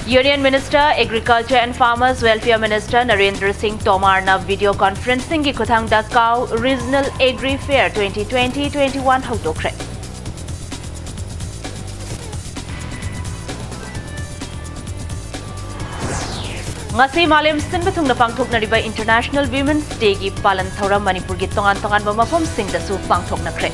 Union Minister, Agriculture and Farmers Welfare Minister Narendra Singh Tomar na video conferencing ki kuthangda Cow Regional Agri Fair 2020-21 hawdokre. Ngasi malam sin bathungna pangthoknariba International Women's Day gi palan thauram Manipur gi tongan ba mafam sing da su pangthoknakre.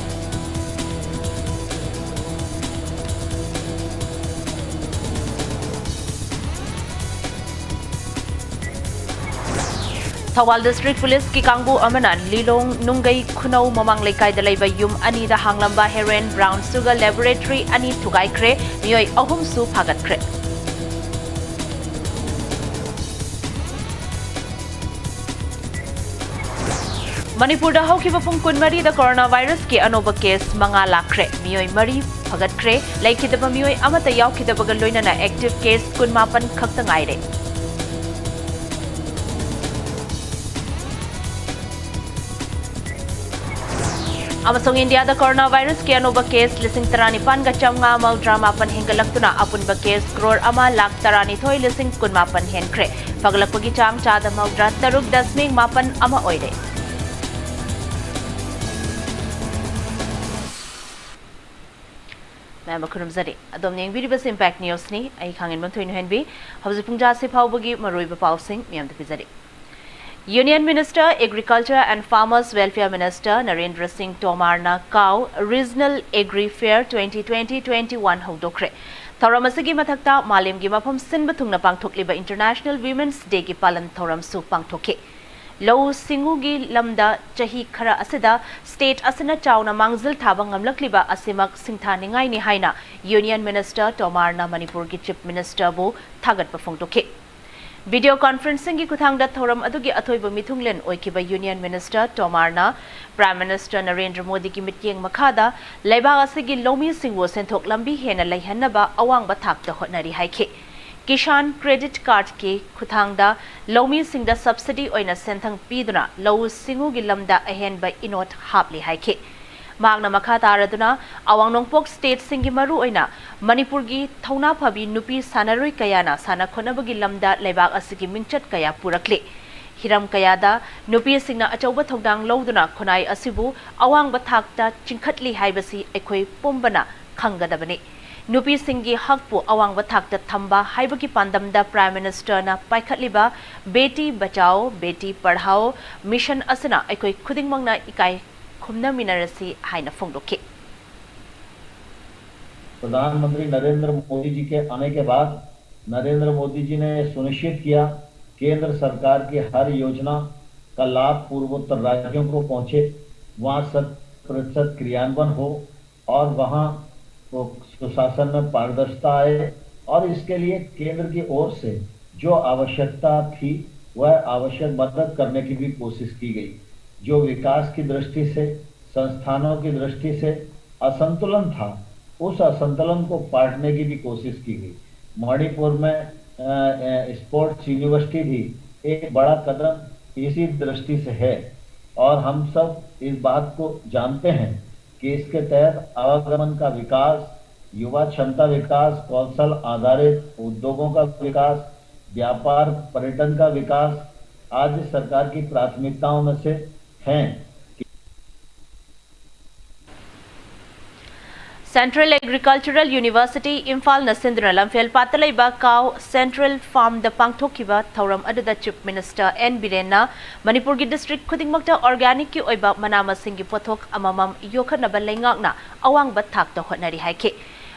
Thawal District Police ki kangbu amana Lilong Nungai Khunau Mamang Lekai da laiba yum ani da hanglamba heroin brown sugar laboratory ani thugai kre mioi ahum su phagat kre. Manipur da hawkiba pung kunmari da coronavirus ki anoba case manga lakre mioi mari phagat kre laikidaba mioi amata yaukidaba ga loinana active case kunmapan khakta ngaire. Amasong India da coronavirus ki anoba case lising tarani pan ga chamnga mal drama pan hingalaktuna apun ba case crore ama lak tarani thoi lising kunmapan henkre paglakpagi chang chada mawdra taruk dasming mapan ama oide. Ma'am Akurum Zari, Adom Ning Video Impact News ni, ay kangin man tuwin henbi, hawzi pungja si pawbagi marui bapawsing, miyam Zari. Union Minister, Agriculture and Farmers Welfare Minister Narendra Singh Tomar na Cow Regional Agri Fair 2020-21 hawdokre. Thauramasigi mathakta malim gi mafam sinba thungna pangthokliba International Women's Day gi palan thauram su pangthoke. Low Singugi Lamda Chahi Khara Asida State Asina Chawna Mangzil Thabang Amlakliba Asimak Singthaningai ni haina Union Minister Tomar na Manipur gi Chief Minister bu thagat pafongtoke. Video conferencing ki kuthangda thoram adugi athoiba mithunglen oikiba Union Minister Tomar na Prime Minister Narendra Modi ki mityeng makhada laibag asigi lomi singwo senthok lambi hena laihannaba awangba thakta hotnari haike. Kishan Credit Card ki kuthangda lomi singda subsidy oina senthang piduna low singu gi lamda ahen ba inot hapli haike. Magna makha taraduna awang nongpok state singi maru oina Manipur gi thauna phabi nupi sanaroi kayana sana khonabagi lamda laibak asigi mingchat kaya purakle. Hiram kayada nupi singna achauba thongdang loduna khonai asibu awang ba thakta chingkhatli haibasi ekhoi pombana khangadabani. Nupi Singi Hakpu Awang Bathakta Thamba Haibaki Pandamda Prime Minister na Paikhatliba Beti Bachao Beti Padhao Mission Asana Ekoi Khudingmangna Ikai Khumna Minarasi Haina Fongdoke. प्रधानमंत्री नरेंद्र मोदी जी के आने के बाद नरेंद्र मोदी जी ने सुनिश्चित किया केंद्र सरकार की हर योजना का लाभ पूर्वोत्तर राज्यों को पहुंचे, वहां 100% क्रियान्वयन हो और वहां सुशासन में पारदर्शिता आए और इसके लिए केंद्र की ओर से जो आवश्यकता थी वह आवश्यक मदद करने की भी कोशिश की गई। जो विकास की दृष्टि से संस्थानों की दृष्टि से असंतुलन था उस असंतुलन को पाटने की भी कोशिश की गई। मणिपुर में स्पोर्ट्स यूनिवर्सिटी भी एक बड़ा कदम इसी दृष्टि से है और हम सब इस बात को जानते हैं कि इसके तहत आवागमन का विकास, युवा क्षमता विकास, कौशल आधारित उद्योगों का विकास, व्यापार पर्यटन का विकास आज सरकार की प्राथमिकताओं में से हैं। Central Agricultural University Imphal Nasindra Lamphel Patalaiba Cow Central Farm the Pangthokiba Thauram Aduda Chief Minister N Birena Manipur gi District Khudingmakta Organic ki oiba manama singi pothok amamam yokhanaba lengakna awang ba thakta hotnari haike.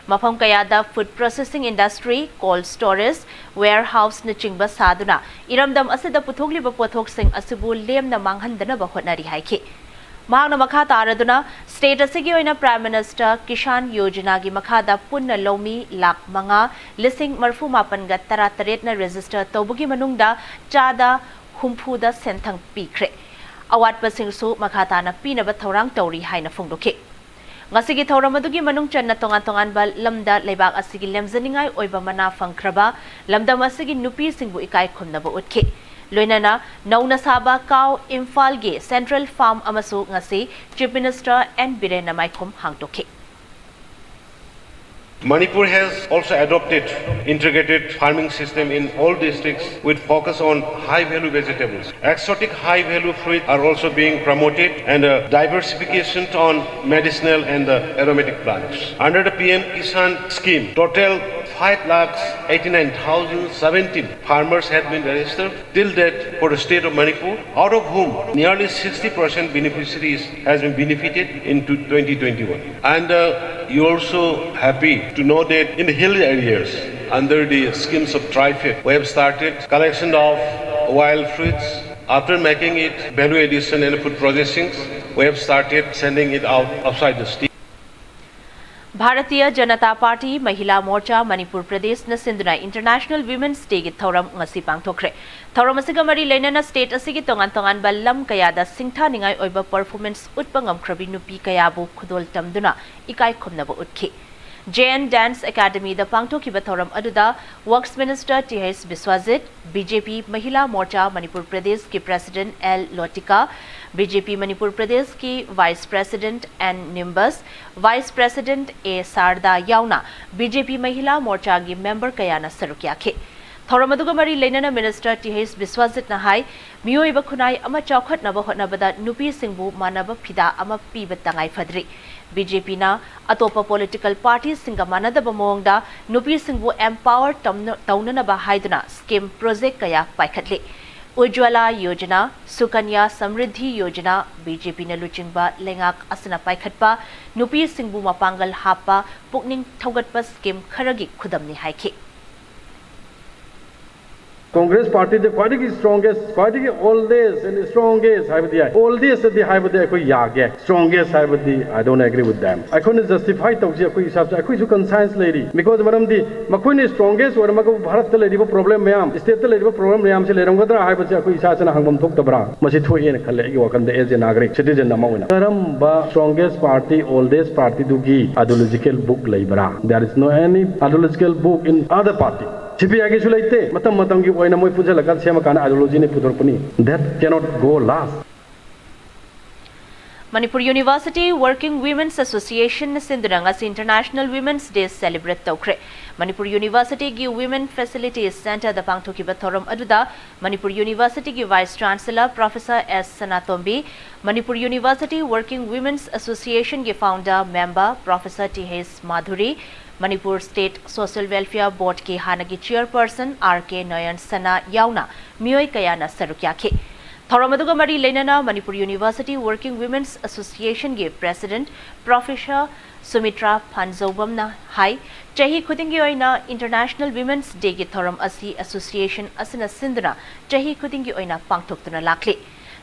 Mafam kayada food processing industry, cold storage, warehouse na chingba saduna iramdam asida puthogliba pothok sing asibu lem na manghandana ba hotnari haike. Mahang na makha taraduna state asigi oina Prime Minister Kishan Yojana gi makhada punna lomi lak manga lising marfu mapan ga tarataret na register tobugi manungda chada humpuda senthang pikre. Awat pasing su makhata na pinaba thorang tauri haina fungdoke. Ngasigi thauram adugi manung channa tongan bal lamda laibak asigi lemzaningai oiba mana fangkraba lamda masigi nupi singbu ikai khumnaba utke. Loinana Nauna Saba Cow Imphal ge Central Farm amasu ngasi Chief Minister N Birena Maikum hangtoke. Manipur has also adopted integrated farming system in all districts with focus on high-value vegetables. Exotic high-value fruit are also being promoted and diversification on medicinal and aromatic plants. Under the PM Kisan scheme, total 5,89,017 farmers have been registered till date for the state of Manipur, out of whom nearly 60% beneficiaries has been benefited in 2021. And you also happy to know that in the hilly areas, under the schemes of TriFit, we have started collection of wild fruits. After making it value addition and food processing, we have started sending it out outside the state. Bharatiya Janata party महिला मोर्चा मणिपुर प्रदेश न सिंधुना international women's day की थौरम ngasi पांगथोखरे थौरम असिगा मरी लेनना state असिगी तोंगान तोंगान बल्लम कयादा सिंथा निंगाई ओइबा performance उत्पंगम Kharbi नुपी कयाबु खुदोल तमदुना इकाई खुमनबो उत्खि JN Dance Academy दा पांगथोखिबा थौरम अदुदा works minister TH Biswajit BJP Mahila Morcha Manipur Pradesh के president L Lotika BJP Manipur Pradesh की वाइस प्रेसिडेंट N निम्बस वाइस प्रेसिडेंट A सारदा याउना BJP महिला मोर्चा की मेंबर कयाना सरुक्याखे थौरम अदुगा मरी लेनना मिनिस्टर TH बिस्वाजित नहाई मियोइबा खुनाई अमा चौखटनबा होटनबदा नुपी सिंगबु मानबा फिदा अमा पीबा तंगाई फदरी BJP na atopa political parties singa manadaba mongda nupi singbu empower taunana ba haiduna scheme project kaya paikhatle Ujwala Yojana Sukanya Samriddhi Yojana BJP na luchingba lengak asana paikhatpa nupi singbu mapangal hapa pukning thogatpa scheme kharagi khudamni haike Congress party the quite strongest quite oldest and strongest oldest the hybrid koi yage strongest hybrid I don't agree with them I couldn't justify tawji koi hisab se koi su conscience lady because maram di makoi ne strongest or mako bharat le ri problem mayam state le ri problem mayam se le ram gadra hybrid se koi hisab se na hangam thok tabra masi thoi en khale gi wakan de as a naगरिक citizen na mauna karam ba strongest party oldest party du gi ideological book leibra there is no any ideological book in other party CPI ki sulaite matam ki oina moi pujalaga sema kana ideology ne pudorpani that cannot go last Manipur University Working Women's Association Sindhuranga International Women's Day celebrate tawkre Manipur University gi Women Facilities Center da pangthokiba thoram aduda Manipur University gi Vice Chancellor Professor S Sanatombi Manipur University Working Women's Association gi founder member Professor TH Madhuri Manipur State Social Welfare Board ki hanagi chairperson RK Nayan Sana yauna miyoi kayana sarukyakhe Thoramaduga Mari Lenana Manipur University Working Women's Association ge President Professor Sumitra Panzobamna Hai Chahi Khudingi oina International Women's Day ge thoram asi association asina sinduna Chahi Khudingi oina pangthoktuna lakle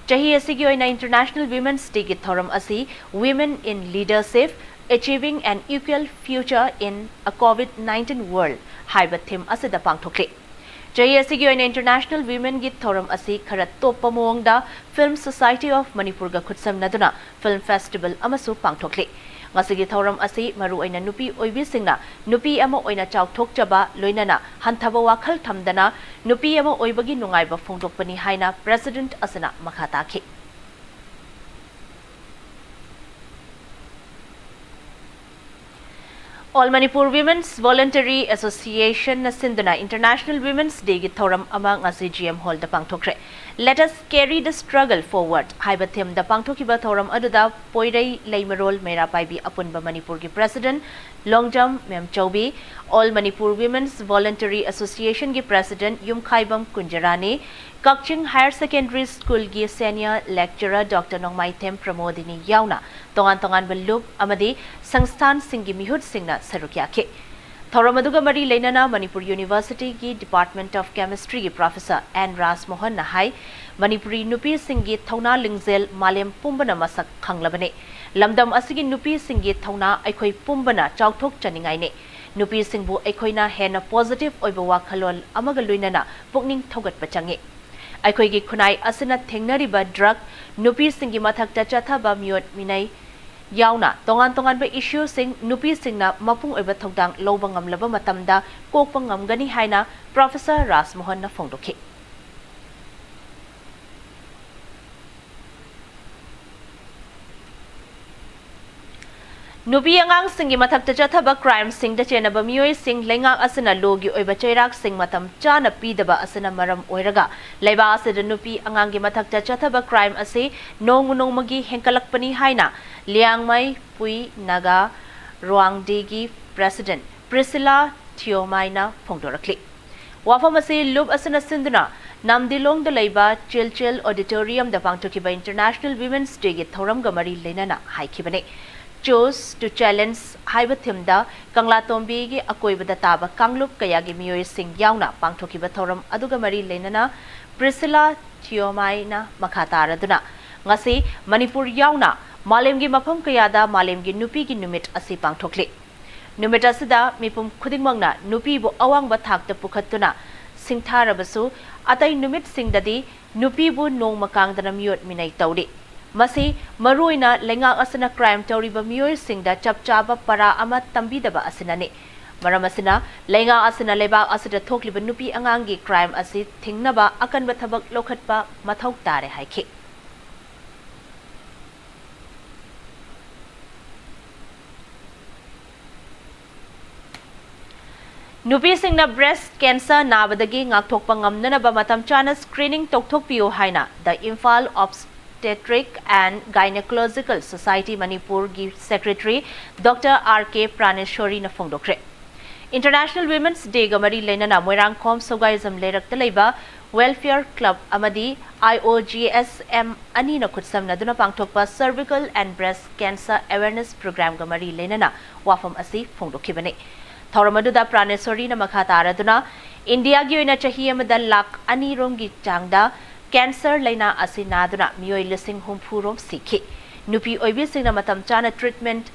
Chahi asigi oina International Women's Day ge thoram asi Women in Leadership Achieving an Equal Future in a COVID-19 World haiba theme asida pangthokle JSC gi oina International Women Git Thoram asi khara toppa mongda Film Society of Manipur ga khutsam naduna Film Festival amasu pangthokle ngasigi thoram asi maru oina nupi oibi singna nupi ama oina chauthok chaba loinana hanthaba wakhal thamdana nupi ama oibagi nungaiba phongdokpani haina President asana makhata khe All Manipur Women's Voluntary Association Sindhuna International Women's Day gi thoram ama ngasi GM Hall da pangthokre Let us carry the struggle forward haiba them da pangthokiba thoram aduda poirei leimarol mera paibi apunba Manipur gi President Longjam Mem Chaubi All Manipur Women's Voluntary Association gi President Yumkhaibam Kunjarani Kakching Higher Secondary School gi Senior Lecturer Dr. Nongmai Them Pramodini yauna tongan balub amadi sangstan singi mihut singna sarukyakhe Thoramaduga Mari Lenana Manipur University ki Department of Chemistry ki Professor N Ras Mohan Nahai Manipuri nupi singi thauna lingzel malem pumbana masak khanglabane lamdam asigi nupi singi thauna aikhoi pumbana chauthok chaningai ne nupi singbu aikhoina hena positive oiba wakhalol amaga luinana pukning thogat pachange aikhoi gi khunai asina thengnariba drug nupi singi mathakta chathaba miot minai yauna tongan ba issue sing nupi singna mapung oiba thongdang loba ngamlaba matamda kokpa ngamgani haina Professor Ras Mohan na phongdokhe नुपी अंगांग सिंगी मथक्ता चथबा crime सिंग द चेनबा मियोय सिंग लेंगा असना लोगी ओइबा चैराक सिंग मतम चाना पीदबा असना मरम ओइरगा लेबा असद नुपी अंगांग गी मथक्ता चथबा क्राइम असे नोंग नोंगमगी हेंकलकपनी हाइना लियांगमै पुई नागा रोआंगडी गी प्रेसिडेंट प्रिसिला थियोमाइना फोंदोरखली वाफम असे लुब असना सिंदुना नामदिलोंग द लेबा चिलचिल ऑडिटोरियम द पांगथोकिबा इंटरनेशनल वुमेन्स डे गी थौरम गमरी लेनाना हाइखिबने Chose to challenge Haibathimda Kanglatombi gi akoibada taba Kanglup kayagi miyoy sing yauna pangthokiba thoram aduga mari lenana Priscilla Thiomaina makataraduna ngasi Manipur yauna malemgi mafam kayada malemgi nupi gi numit asi pangthokli numit asida mipum khudingmangna nupi bu awang ba thakta pukhatuna singtharabasu atai numit singdadi nupi bu nong makangdana miyot minai tawdi मसी मरुइना लेंगा असना crime तौरिबा मियोय सिंगदा चपचाबा परा अमा तंबीदबा असनाने मरम असना लेंगा असना लेबा असदा थोकलिबा नुपी अंगांगी crime असि थिंगनबा अकनबा थबक लोखटपा मथौ तारे हाइखे नुपी सिंगना ब्रेस्ट कैंसर नाबदगी ngakthokpa ngamnanaba matam chana screening tokthokpiyo haina the Imphal Obstetric and Gynecological Society Manipur gi Secretary Dr. R.K. Praneshwari na phongdokre International Women's Day gamari lenana moirang khom sogaism lerak talaiba Welfare Club amadi IOGSM ani na khutsam na duna pangthokpa Cervical and Breast Cancer Awareness Program gamari lenana wafam asi phongdokhibane Thauramadu Praneshwari na makhataraduna India gi oina chahi amada lakh ani romgi changda Cancer laina asinaduna miyoy lising humpurom sikhi nupi oibi singna matam chana treatment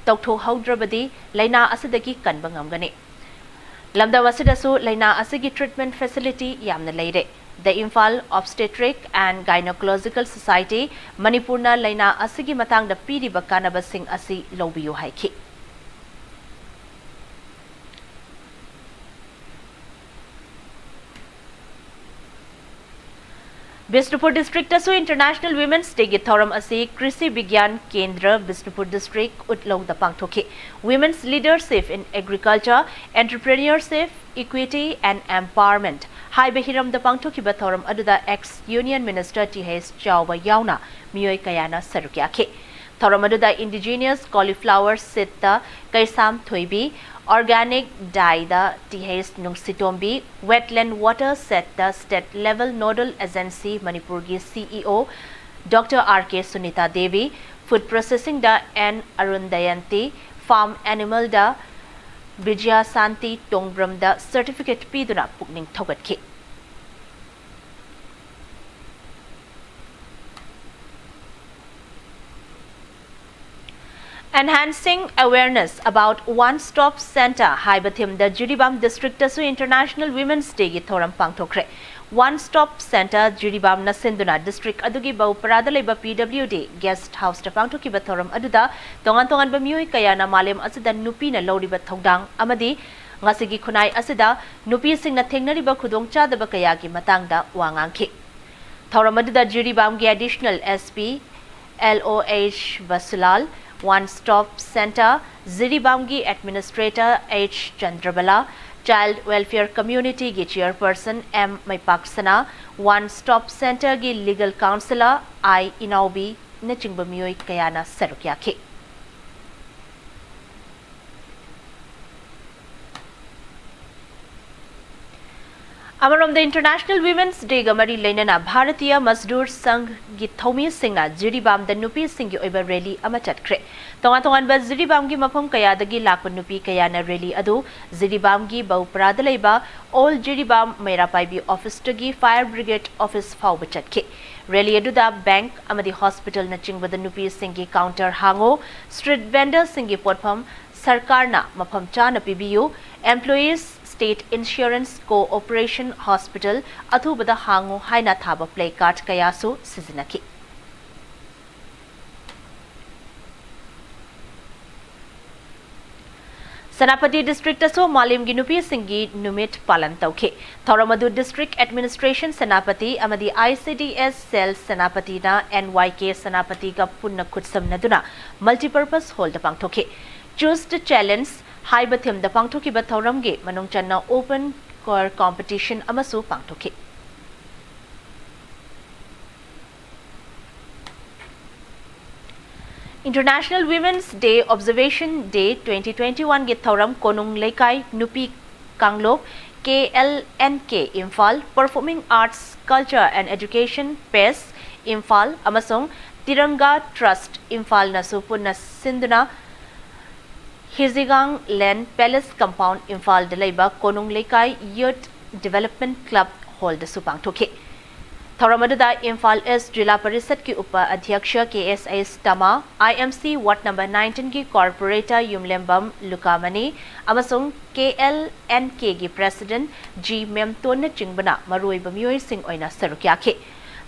toktho haudrabadi laina asidagi kanba ngamgani lamda wasidasu laina asigi treatment facility yamna leire the Imphal Obstetric and Gynecological Society Manipurna laina asigi matangda piriba kanaba sing asi lobiyo haiki Bishnupur District asu International Women's Day gi thoram asi Krishi Vigyan Kendra Bishnupur District utlong da pangthoki Women's Leadership in Agriculture, Entrepreneurship, Equity and Empowerment Hai Behiram da pangthoki ba thoram aduda ex-Union Minister T.H. Chauba yauna miyoy kayana sarukyake thoram aduda Indigenous Cauliflower Sitta Kaisam Thoibi Organic Dye the T.H. Nungsitombi Wetland Water Set the State Level Nodal Agency Manipur gi CEO Dr. R.K. Sunita Devi Food Processing the N. Arundayanti Farm Animal the Vijaya Santi Tongbram the Certificate Piduna Pukning Thogatki Enhancing awareness about one-stop center Haibathim the Jiribam District asu International Women's Day gi thoram pangthokre one-stop center Jiribam na Sinduna District adugi bau parada leba PWD guest house ta pangthoki ba thoram aduda tongan ba miyoy kaya na malem asida nupi na loriba thodang amadi ngasigi khunai asida nupi sing na thengnariba khudong chadaba kaya gi matangda wangangki thoram aduda Jiribam gi additional SP LOH Vasulal One-Stop Center, Ziribamgi Administrator H. Chandrabala, Child Welfare Community gi Chairperson M. Maipaksana, One-Stop Center gi Legal Counselor I. Inaubi, Nachingba miyoy kayana sarukyaki. Amarom the International Women's Day gamari lenana Bharatiya Mazdoor Sangh gi thomi singna Jiribam the nupi singi oiba rally ama chatkre tongan ba Jiribam gi mafam kaya dagi lakpa nupi kaya na rally adu Jiribam gi bauprada leiba all Jiribam Meirapaibi office gi fire brigade office fawba chatke rally adu da bank amadi hospital na chingba the nupi singi counter hango street vendor singi potpham sarkar na mafam cha na pibiyu employees State Insurance Cooperation Hospital athubada hango haina thaba play card kayasu sizinaki Senapati district aso malim ginupi singi numit palan tauke. Thoramadu district administration Senapati amadi ICDS cell Senapati na NYK Senapati ka punna kutsam naduna multipurpose hall da pangthoke. Choose to challenge haibathim da pangthoki ba thoramge manung channa open core competition amasu pangthoke. International Women's Day Observation Day 2021 ge thoram konung lekai nupi kanglok KLNK Imphal Performing Arts Culture and Education PES Imphal amasong Tiranga Trust Imphal na supuna sinduna Hizigang Land Palace Compound Imphal de laiba konung lekai Youth Development Club Hall de supang thoke. Thoramadu Imphal East Jila Parisad ki Upa Adhyaksha KSIS Tama IMC Ward number 19 ki Corporator Yumlembam Lukamani amasung KLNK ki President G Memton Chingbana Marui Bamyoy Singh Oina Sarukyake.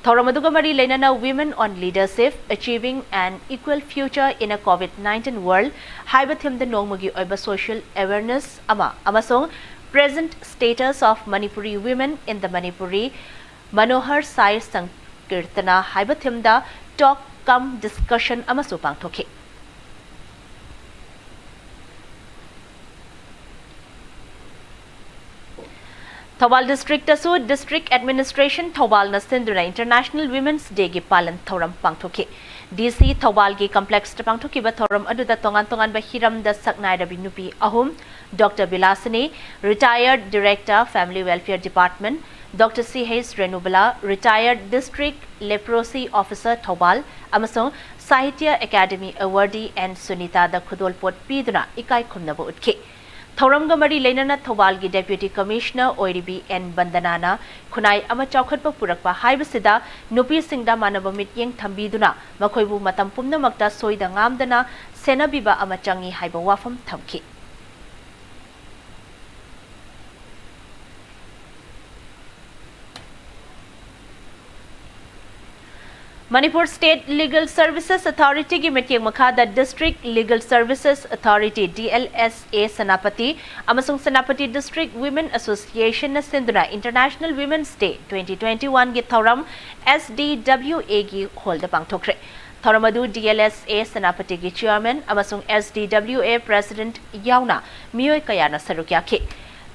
Thoramadu ka mari lainana Women on Leadership Achieving an Equal Future in a COVID-19 World haibathim the nongmagi oiba social awareness amasung present status of Manipuri women in the Manipuri Manohar Sai Sankirtana haibathimda talk cum discussion amasu pangthoke. Thobal district asu district administration Thobal na sinduna International Women's Day gi palan thoram pangthoke. DC Thobal gi complex ta pangthoki ba thoram aduda tongan ba hiram da saknai da binupi ahum Dr. Bilasini retired director Family Welfare Department Dr. C.H. Renubala, retired District Leprosy Officer Thobal, amasong Sahitya Academy Awardee and Sunita da Khudolpot Piduna ikai khumnaba utke. Thoramga mari lainana Thobal gi Deputy Commissioner OIDB N Bandanana khunai ama chaukhatpa purakpa haibasida nupi singda manaba mityeng thambiduna makhoibu matam pumnamakta soida ngamdana senabiba ama changi haiba wafam thamki. Manipur State Legal Services Authority ki meeting makha the District Legal Services Authority DLSA Senapati amasung Senapati District Women Association na sinduna International Women's Day 2021 gi thoram SDWA gi hold pangthokre. Thoramadu DLSA Senapati gi Chairman amasung SDWA President yauna miyoy kayana sarukyake.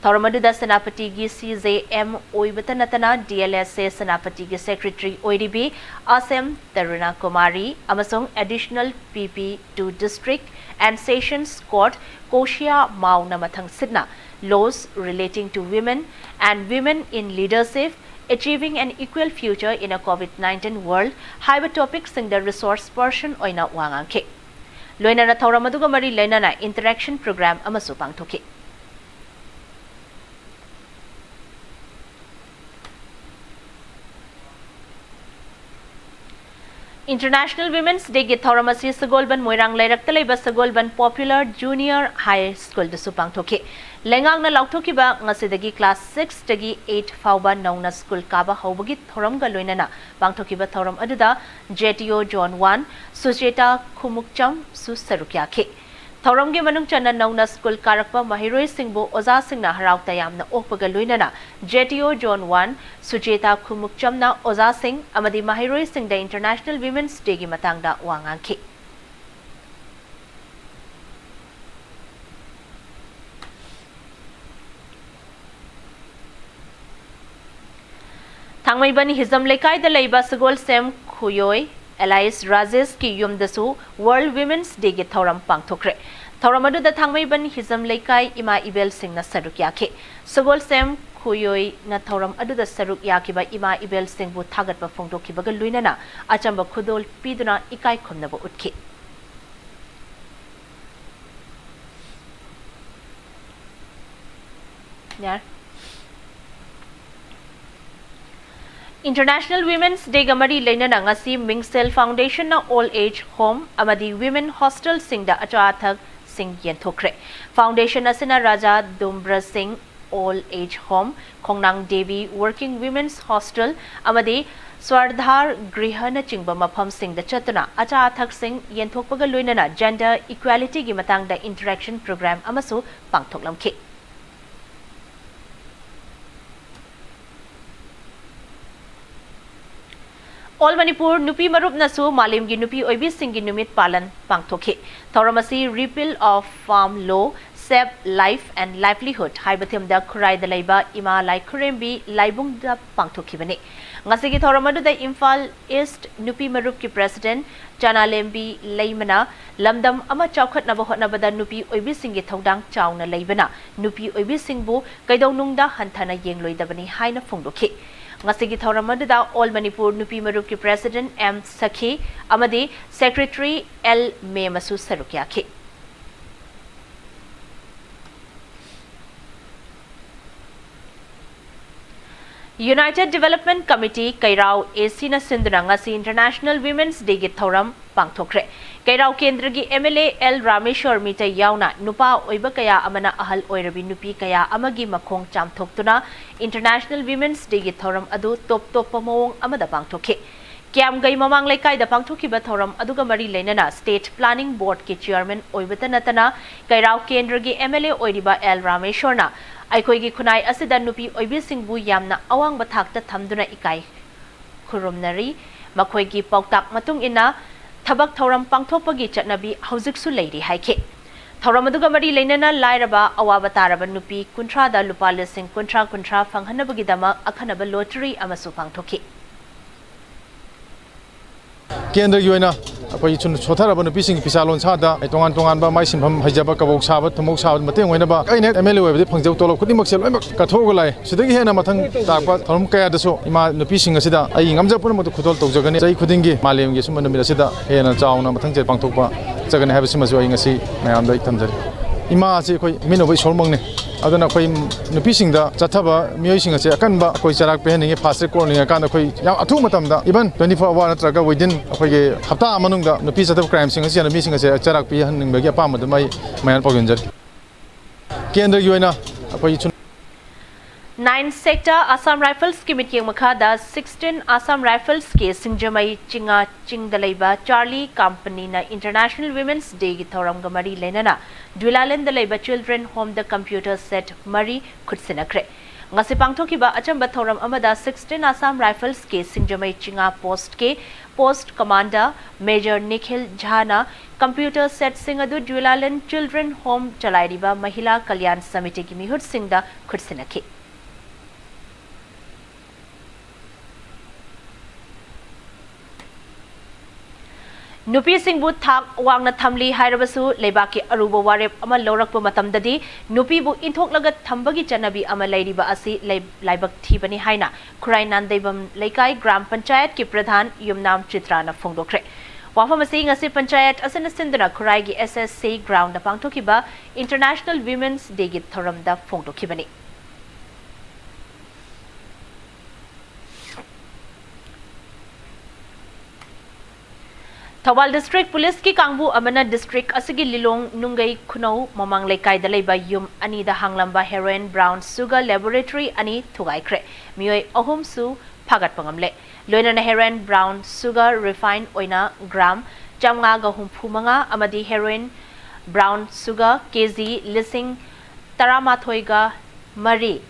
Thoramadu da Senapati gi CJM Oibatanatana DLSA Senapati gi Secretary OIDB Asem Taruna Kumari amasong Additional PP2 District and Sessions Court Koshia Mau Namathang Sidna laws relating to women and women in leadership achieving an equal future in a COVID-19 world haiba topics in the resource person oina wangangke. Loinana Thoramadu ga mari lainana interaction program amasu pangthoke. International Women's Day gi thoramasi Sagolban Moirang Lairakta leiba Sagolban Popular Junior High School de supang thoke. Lengang na lauthoki ba ngasidagi class 6 dagi 8 fauba nauna school kaba haubagi thoram ga loinana pangthoki ba thoram aduda JTO John 1 Sujeta Khumukcham su sarukyake. Thoram ge manung chana nauna school karakpa mahiroi singbo oza singna harau tayam na okpaga loinana JTO John 1 Sujeta Khumukcham na oza sing amadi mahiroi sing da International Women's Day gi matangda wangangke. Thangmaiban Hizam Lekai da Laiba Sagol Sem Khuyoi Elias Rajesh ki yum dasu World Women's Day gi thoram pangthokre. Thoramadu da Thangmaiban Hizam Lekai ima ibel sing na saruk yake. Sagol Sem Khuyoi na thoram adu da saruk yake ba ima ibel sing bu thagat ba phongdoki ba luinana achamba khudol piduna ikai khomna ba utke. Yar International Women's Day gamari lainana ngasi Mingsel Foundation na Old Age Home amadi Women Hostel singda achathak sing yenthokre. Foundation asina Raja Dumbra Singh Old Age Home, Khongnang Devi Working Women's Hostel, amadi Swardhar Grihana Chingba Mafam Singh the Chatuna, Acha Athak Singh, Yenthokpaga Luinana, Gender Equality Gimatang the Interaction Program Amasu, Pangthoklam Ki. All Manipur Nupi Marup Nasu Malim gi Nupi Oibi Singi Numit Palan Pangtokhe. Thoramasi repeal of farm law, save life and livelihood. Haibatim da Kurai da Laiba Ima Lai Kurembi Laibung da Pangtokhe bane. Ngasigi Thoramadu da Imphal East Nupi Marup ki President Jana Lembi Laimana Lamdam Ama Chaukat Nabahot Nabada Nupi Oibi Singi Thaudang Chauna Laibana. Nupi Oibi Singbu Kaidong Nungda Hantana Yengloi da bani Haina Fungdokhe. Ngasigi Thoramadu All Manipur Nupi Marup ki President M. Sakhi amadi Secretary L. Memasu Sarukyake. United Development Committee Kairao Esina Sinduna ngasi International Women's Day gi thoram pangthokre. Kairao Kendra gi MLA L. Rameshwar Mita yauna nupa oiba kaya amana ahal oirabi nupi kaya amagi makhong chamthoktuna International Women's Day gi thoram adu top pamong amada pangthokhe. Kiam gai mamang laikai da pangthokiba thoram aduga mari leinana State Planning Board ki Chairman oibata natana Kairao Kendra gi MLA oiriba L. Rameshwarna Aikoigi Kunai asida nupi oibi singbu yamna awang bathakta thamduna ikai khurumnari makoigi pautak matung ina thabak thoram pangthopagi chatnabi haujiksu leiri haike thoram aduga mari leinana lairaba awaba taraba nupi kuntra da lupa lising kuntra phanghanabagi dama akhanaba lottery amasu pangthoki Kendra Yuena, Apoy Sotarabon, Pissing Pisalon Sada, a Tongan Tongan, my Simpam Hajaba Kabok Sabat, Tomok Sabat, Matin, Wenaba, I net MLA with the Pangzotolo, Kudimaxel, Katogolai, Sidiki Matang, Tapa, Tomka, the so, Ima, the Pissing Asida, I am Zapon to Kutol to Jagani, I couldn't get Maliam, Yasuman Mirasida, and Town, Matang Pangtopa, Zagan have some as well in a sea, my own like Tamzer. Ima, Mino, which Holmong. I don't know if I'm pissing the Zataba, musing as a canba, Koisarak penning, pass recording a kind of Atumatam, even 24 hours traga within Hata Manunga, the piece of crime singers and missing as a Charak Pian in Begapam, my Poginzer. Kendra Yuena, Apoy 9 Sector Assam Rifles Committee Makada 16 Assam Rifles case Singjamai Chinga Chingdalaiba Charlie Company na International Women's Day gi thoram gamari lenana Dwilalend Dalaiba Children Home the Computer Set Mari Khutsinakre ngasi pangthokiba achamba thoram amada 16 Assam Rifles case Singjamai Chinga Post Commander Major Nikhil Jhana Computer Set Singadu Dwilalend Children Home Chalairiba Mahila Kalyan Samiti gi mihut singda khutsinake Nupi Singbu Thak Wangna Thamli Hairabasu Lebaki Aruba Warep Ama Lorakpa Matamdadi Nupi Bu Intok Lagat Thambagi Chanabi Ama Lairiba Asi Laibak Thibani Haina Kurai Nandebam Laikai Gram Panchayat Ki Pradhan Yumnam Chitrana Fongdokre Wafamasi Ngasi Panchayat Asana Sindana Kurai Gi SSC Ground da Pangtokiba International Women's Day gi thoram da Fongdokibani Thawal District Police ki Kangbu Amana District asigi Lilong Nungai Kunau Mamang Laikai Dalaiba Yum Ani da Hanglamba Heroin Brown Sugar Laboratory Ani Thugai Kre Mioi Ahum Su Pagat Pangamle Loina na Heroin Brown Sugar Refined Oina Gram Jamga Gahum Pumanga Amadi Heroin Brown Sugar KZ Lising Taramathoiga Mari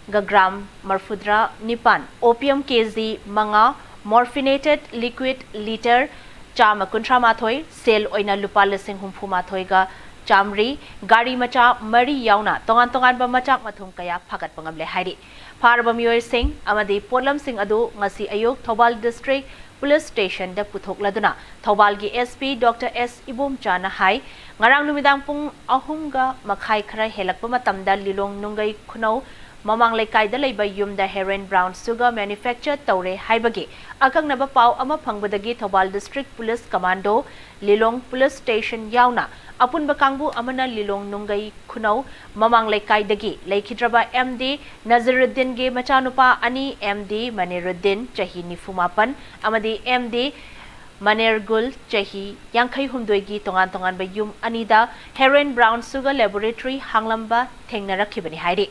Gagram Marfudra Nipan Opium KZ Manga Morphinated Liquid Liter Chama Kuntra Mathoi, Sale Oina Lupala Sing Humpumathoiga, Chamri, Gari Macha, Mari Yauna, Tongan ba Machak Mathum Kaya, Pakat Pangamle Hari. Parabamioy Singh, Amadi Polam Singh Adu, Ngasi Ayok, Thobal District Police Station, the Puthok Laduna, Thobalgi SP, Dr. S. Ibum Chana Hai, Ngarang Lumidang Pung Ahunga, Makai Kara Helakpamatamda, Lilong Nungai Kuno, Mamang Laikai Dalaiba Yum the Heroin Brown Sugar Manufacture Taure Haibagi. Akang Nabapau Ama Pangbadagi Thobal District Police Commando, Lilong Police Station Yauna, Apun Bakangbu Amana Lilong Nungai Kunau, Mamang Laikai Dagi, Laikidraba MD, Nazaruddin Ge Machanupa Ani MD, Maniruddin, Chahi Nifumapan, Amadi MD, Manergul, Chahi, Yankai Humdoigi, Tongan by Yum Anida, Heroin Brown Sugar Laboratory, Hanglamba, Tengnara Kibani Haidi.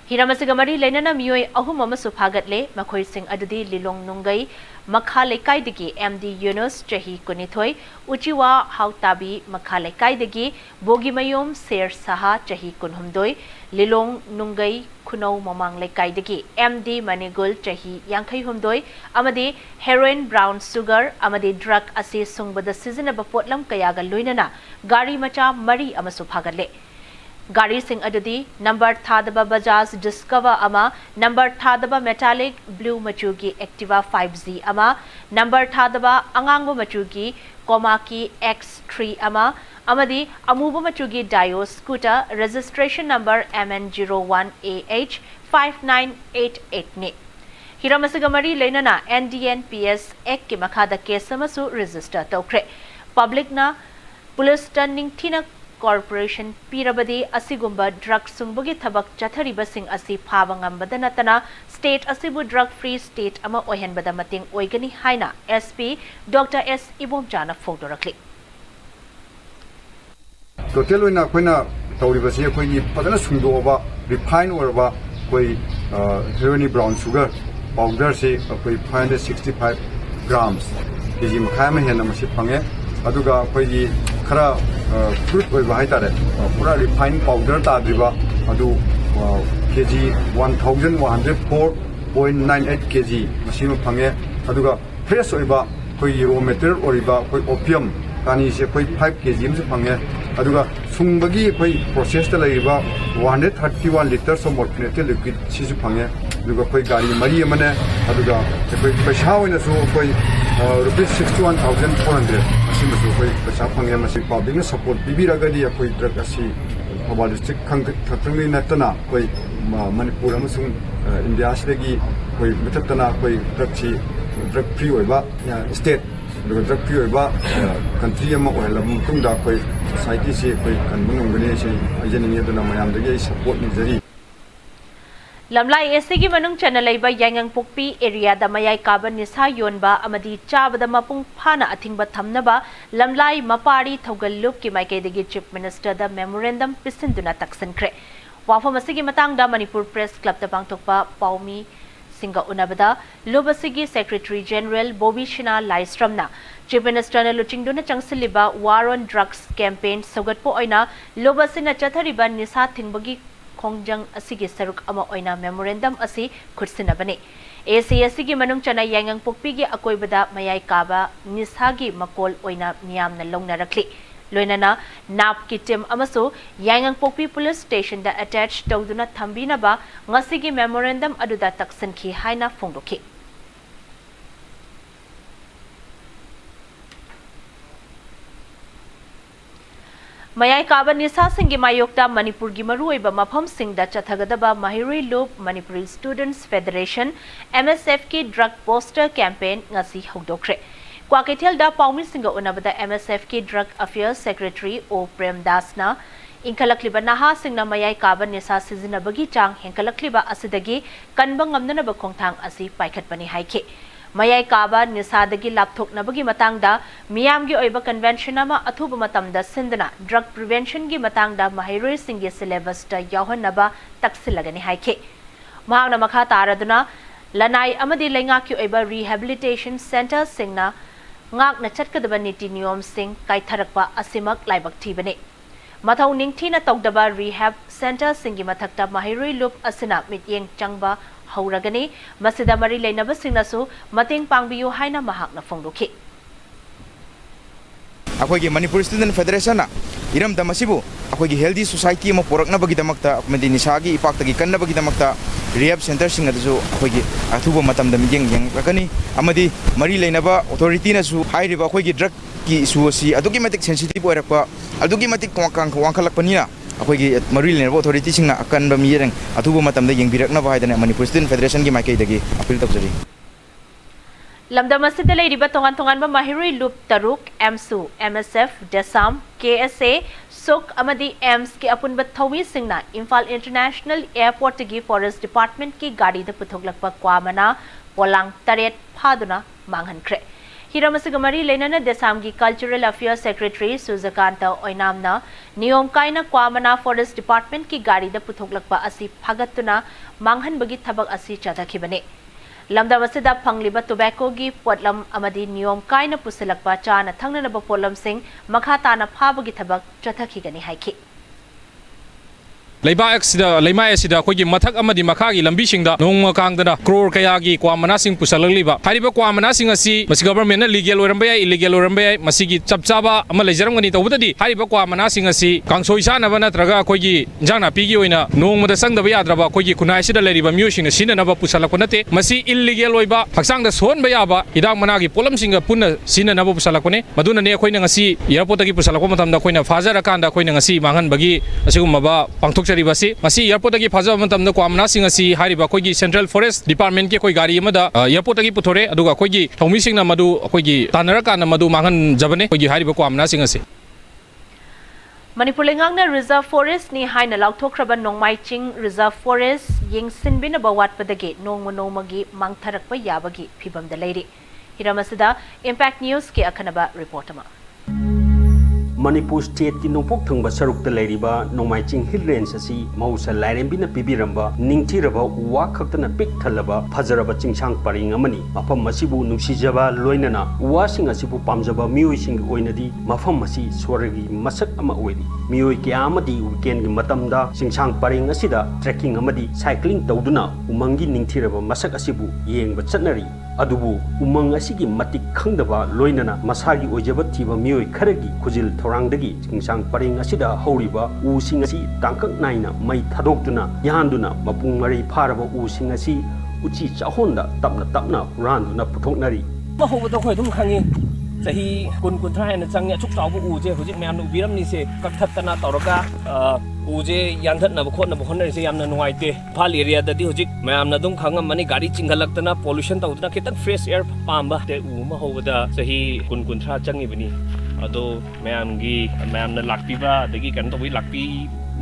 हिरम असिगा मरी लेनना मियोय अहुम अमसु फागतले मखोय सिंग अदुदी लिलोंग नुंगई मखा लेकाइदगी MD Yunus चही कुनिथोय उचिवा हाउताबी मखा लेकाइदगी बोगीमयोम शेर साहा चही कुनहुमदोय Lilong नुंगई खुनौ ममांग लेकाइदगी MD मनिगुल चही यांखै हुमदोय अमदी हेरोइन ब्राउन सुगर अमदी ड्रग असी सुंगबद सिजनब पोटलम कयागा लोइनना गाड़ी मचा मरी अमसु फागतले गाड़ी सिंह अदुदी नंबर थादबा बजाज डिस्कवर अमा नंबर थादबा मेटालिक ब्लू मचुगी एक्टिवा 5G अमा नंबर थादबा अंगांगो मचुगी कोमाकी X3 अमा अमदी अमूबो मचुगी Dio scooter registration number MN01AH 5988 ने हिरमसगमरी लेनना NDNPS एक्ट के मखादा केस समसु रजिस्टर तौख्रे पब्लिक ना पुलिस टर्निंग थीना कॉर्पोरेशन पीरबदी असिगुंबा ड्रग सुंगबगी थबक चथरिबसिंग असि फाबा ngambada natana स्टेट असिबु ड्रग फ्री स्टेट अमा ओहेनबदा मतिंग ओइगनी हाइना एसपी डॉक्टर एस इबोमचाना फोटोरखली टोटल ओइना कोइना तौरिबसि अखोइगी फदना सुंदोबा रिफाइन ओरबा कोई हेरोइन ब्राउन शुगर पाउडर से कोई 565 ग्राम्स केजी मखाय में हेना मसि फंगे अदुगा अखोइगी खरा फ्रूट ओइबा हाइतारे पूरा रिफाइन पाउडर ताद्रिबा अदु केजी 1104.98 केजी मसिम फंगे अदुगा फ्रेश ओइबा कोई रो मेटेरियल ओइबा कोई ओपियम कानी से कोई 5 केजी में फंगे अदुगा सुंगबगी कोई प्रोसेस ता लइबा 131 litre of मोर्फिनेटेड liquid Sissu fungi अदुगा कोई गाड़ी मरी मने अदुगा कोई पैसा ओइना सु कोई रुपीस 61,400 मसिमसु कोई पैसा फंगे मसि पब्लिक सपोर्ट पिबिरगदी कोई ड्रग असि थौबाल डिस्ट्रिक्ट खंगथंगनि नतना कोई मणिपुर अमसुंग इंडिया सिदगी कोई मथतना कोई ड्रग फ्री ओइबा स्टेट ड्रग फ्री ओइबा कंट्री अमा ओहला मुतुंगदा कोई सोसाइटी से कोई कनबुंगनी से अजनिंगे दना मयामदगी सपोर्ट निजरी लमलाई एसगी मनुंग चनलैबा यांगंग पोकपी एरिया दा मयाई काबन निसा योनबा अमदी चाबदा मपुंग फाना अथिंगबा थमनबा लमलाई मपारी थौगल्लुप की माइकेदगी चीफ मिनिस्टर दा मेमोरेंडम पिसिंदुना तक्सनख्रे वाफम असिगी मतंगदा मणिपुर प्रेस क्लब दा पांगथोकपा पाउमी सिंगा उनबदा लोबसिगी सेक्रेटरी जनरल बोबी शिना लाइस्ट्रमना चीफ मिनिस्टर ने लुचिंगदुना चंगसिलिबा वार ऑन ड्रग्स कैंपेन सौगतपो ओइना लोबसिना चथरिबा निसा थिंगबगी खोंजंग असिगी सरुक अमा ओइना मेमोरेंडम असि खुरसिनबने एसीएससी की मनुंग चना यांगंग पोकपीगी अकोइबदा मयाई काबा निसागी मकोल ओइना मियामना लौनरखली लोइनना नाप की टीम अमसो यांगंग पोकपी पुलिस स्टेशन दा अटैच तौदुना थंबीनबा ngasiगी मेमोरेंडम अदुदा तक्सनखी हाइना फोंदोखी मयाई काबा निसा सिंगी मायोक्ता मणिपुर की मरुइबा मफम सिंगदा चथगदबा महिरुई लूप मणिपुरी स्टूडेंट्स फेडरेशन MSF की ड्रग पोस्टर कैंपेन ngasi हौदोख्रे क्वाकेथेलदा पाउमी सिंगा उनबदा MSF की ड्रग अफेयर्स सेक्रेटरी ओ प्रेमदासना इंखलक्लिबा नहा सिंगना मयाई काबा निसा सिजिनबगी चांग हेंकलक्लिबा असिदगी कनबा ngamnanaba खोंथांग असि पाइखतपनि हाइखे मयाई काबा निसादगी लापथोकनबगी मतंगदा मियामगी ओइबा कन्वेंशन अमा अथुब मतमदा सिंदना ड्रग प्रिवेंशन की मतंगदा महिरुई सिंगी सिलेबस ता यावहनबा तक्सिलगनि हाइखे महांगना मखा तारदुना लनाई अमदी लेंगा की ओइबा रिहेबिलिटेशन सेंटर सिंगना ngakna chatkadaba niti niyom sing kaithharakpa asimak laibak thibane mathau ningthina tawdaba rehab center singi mathakta mahirui loop asina mityeng changba hauragani masida mari leinaba singnasu mateng pangbiyu haina mahakna phongdokhi अखोगी Manipur student federation इरम दमसिबु अखोगी healthy society म पोरकनबगी दमक्ता अमदी निसागी इपाक्तगी कन्नबगी दमक्ता rehab centre सिंग अदसु अखोगी अथुबो मतम दम यeng रकनी अमदी मरी लेनबा authority नसु हाइरिबा अखोगी drug की इशू असि अदुगी मतिक सेंसिटिव ओइरकपा अदुगी मतिक वांखलकपनिना अखोगी मरी लेनबा अथॉरिटी सिंग अकनबा मियरंग अथुबो मतम द यengबिरकनबा हाइदना मणिपुर स्टूडेंट फेडरेशन की माइकेदगी अपील तबजरी लमदमसिद लेरिबा तोंगान तोंगानबा महिरुई लूप तरुक एमसु MSF डेसाम KSA सुक अमदी एम्स के अपुनबा थौवी सिंगना इम्फाल इंटरनेशनल एयरपोर्ट की फॉरेस्ट डिपार्टमेंट की गाड़ी द पुथोगलकपा क्वामना पोलांग तरेट फादुना मांगहनख्रे हिरामसिगमरी लेनना देसाम की कल्चरल अफेयर्स सेक्रेटरी सुजकांता ओइनामना नियम कायना क्वामना फॉरेस्ट डिपार्टमेंट की गाड़ी दा पुथोकलकपा असि फागतुना मांगहनबगी थबक असि चथखिबने लमदम असिदा फंगलिबा टोबैको की पोटलम अमदी नियम कायना पुसलकपा चाना थंगनब पोटलम सिंह मखा ताना फाबगी थबक चथखिगनी हाइखि अखोई मथक मखा की लंबी नोंग कांगदना क्रोर कया की क्वामना पुसलगलीब क्वामना गवर्नमेंट लीगल इलीगल चप चाब लेजरमगनी तौबदी क्वामना कांसोई चानब नत्रगा अखोई इंजांग नापी नोंमद चंगदब याद्रब अखोई खुनाइसिदा लेरिबा मियोइसिंगना सिननब पुसलक नते इलीगल हक्चांग सोहनब याब हिदाक मना की पोलमसिंग पुन्ना सिननब पुसलकने मदुनने अखोइना एयरपोर्ट की पुसलक मतमदा अखोइना फाजरकांद अखोइना मांगहनबगी असिगुमबा पांथोक एयरपोर्ट की फाजब क्वामना की सेंट्रल फॉरेस्ट डिपार्टमेंट की गाड़ी एयरपोर्ट की पुथोरे थौमी तानरकान मांगहनजबने क्वामना मणिपुर लेंगांगना रिजर्व फॉरेस्ट नि हाइना लाउथोख्रबा नोंमाइचिंग रिजर्व फॉरेस्ट येंसिनबिनबा वाटपदगे नोंम नोंमगी मांगथरकपा याबगी फिबमदा लेरि हिरामसिदा इंपैक्ट न्यूज के अखनबा रिपोर्ट अमा मणिपुर स्टेट की नोंपोक थंगबा सरुकता लेरिबा नोंमाइचिंग हिल रेंज असी मौसा लाइरेंबिना पिबिरंबा निंगथिरबा उवा खक्तना पिक थलबा फजरबा चिंगसांग परिंग अमनी मफम मसिबु नुंसीजबा लोइनना उवासिंग असिबु पामजबा मियोइसिंग ओइनदी मफम मसी स्वर्गी मसक अमा ओइदी मियोइ क्या अमदी वीकेंड की मतमदा चिंगसांग परिंग असिदा ट्रेकिंग अमदी साइक्लिंग तौदुना उमंगी निंगथिरबा मसक असिबु येंगबा चटनरी अदुबु उमंग असिगी मतिक खंगदबा लोइनना मसागी ओइजबा थिबा मियोइ खरगी खुजिल थोरांगदगी चिंगसांग परिंग असिदा हौरिबा उसिंग असि तांकक नाइना मई थादोक्तुना याहांदुना मपुंग मरी फारबा उसिंग असि उची चाहोंदा तपना तपना हुरांदुना पुथोकनरी महौबदा खोय दुम खांगी सही कुन थायना चंगे अचुक चावबु उजे हुजिक मैम उबिरमनी से कक्थतना तौरगा उजे यानथनब खोनब होनरिसे यामना नुवाइते फाल एरिया ददी हुजिक मैमना दुम खांगमनी गाड़ी चिंगलक्तना पोल्यूशन तौदना खितंग फ्रेश एयर पांबा ते उ महौबदा सही कुन था चंगिबनी अदो मैमना लाक्पीबा दगी कन तौबी लाक्पी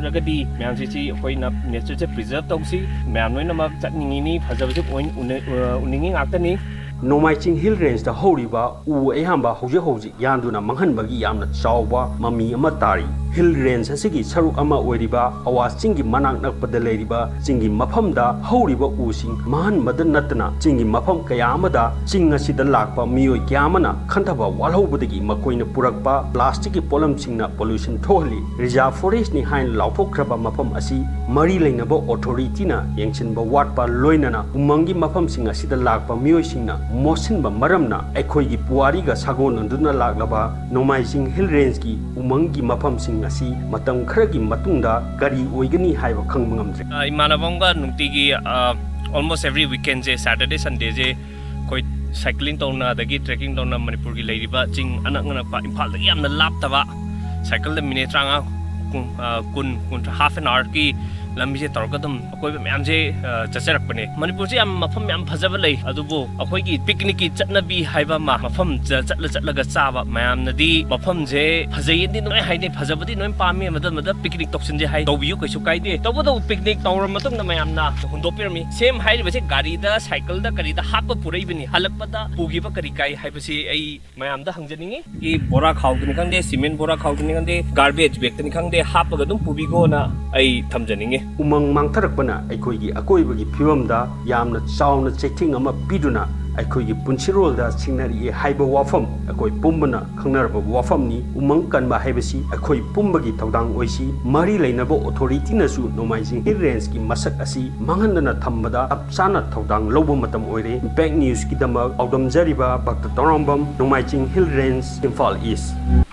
रगदी मैम से अखोइना नेचर से प्रिजर्व तौसी मैम लोइनमक चटनिंगिनी फजबसे उनिंगी ngaktani नोमाइचिंग हिल रेंज दा हौरिबा उ एहांबा हौजे हौजी यानदुना मंगहनबगी यामना चावबा ममी अमा तारी हिल रेंज असिगी सरुक अमा ओइरिबा अवा चिंगी मनाक नकपदा लेरिबा चिंगी मफमदा हौरिबा उसिंग महनमद नतना चिंगी मफम कया अमदा चिंग असिदा लाकपा मियोइ क्यामना खंथबा वालहौबदगी मकोइना पुरकपा प्लास्टिक की पोलम चिंगना पोल्यूशन थोहली रिजर्व फॉरेस्ट नि हाइन लाउथोख्रबा मफम असि मरी लेनबा अथॉरिटीना येंचिनबा वाटपा लोइनना उमंगी मफम सिंग असिदा लाकपा मियोइ सिंगना मोसिनबा मरमना अखोइगी पुवारीगा सागोनंदुना लाकलबा नोमाइचिंग हिल रेंज की उमंगी मफम सिंग asi matam kharagi matungda kari oigani haiba khangba ngamdre imanabonga nungtigi almost every weekend je Saturday Sunday je koi cycling tawna dagi trekking tawna Manipur gi leiriba ching anangna pa imphal dagi amna laptaba cycle da minute ranga kun half an hour ki lambi se torgadum akoi myam je chacharakpane Manipur je am mafam myam phajaba lei adubu akoi gi picnic ki chatnabi haiba ma mafam chatlaga chaba myam nadi mafam je phajai ni noi haine phajabadi noi pami madad picnic toksin je hai tobiu kaisu kaide tobodo picnic tawra matung na myam na hundopirmi same hai base gari da cycle da kari da hap purai bini halakpada pugi ba kari kai hai base ai myam da hangjaningi ki bora khawgni kangde cement bora khawgni kangde garbage bag ni kangde hap ga dum pubi go na ai thamjaningi उमंग मांगथरकपना अखोइगी अकोइबगी फिवमदा यामना चावना चेथिंग अमा पिदुना अखोइगी पुंसिरोलदा सिंगनरी हाइबा वाफम अखोइ पुंबना खंगनरबा वाफमनी उमंग कनबा हाइबसी अखोइ पुंबगी थौदांग ओइसी मरी लेनबो authority नसु नोमाइजिंग hill range की मसक असि मांगनदना थंबदा अपसाना थौदांग लौबो मतम ओइरे back news की दमक औदम जरिबा भक्त तोरंबम Nongmaiching hill range Imphal east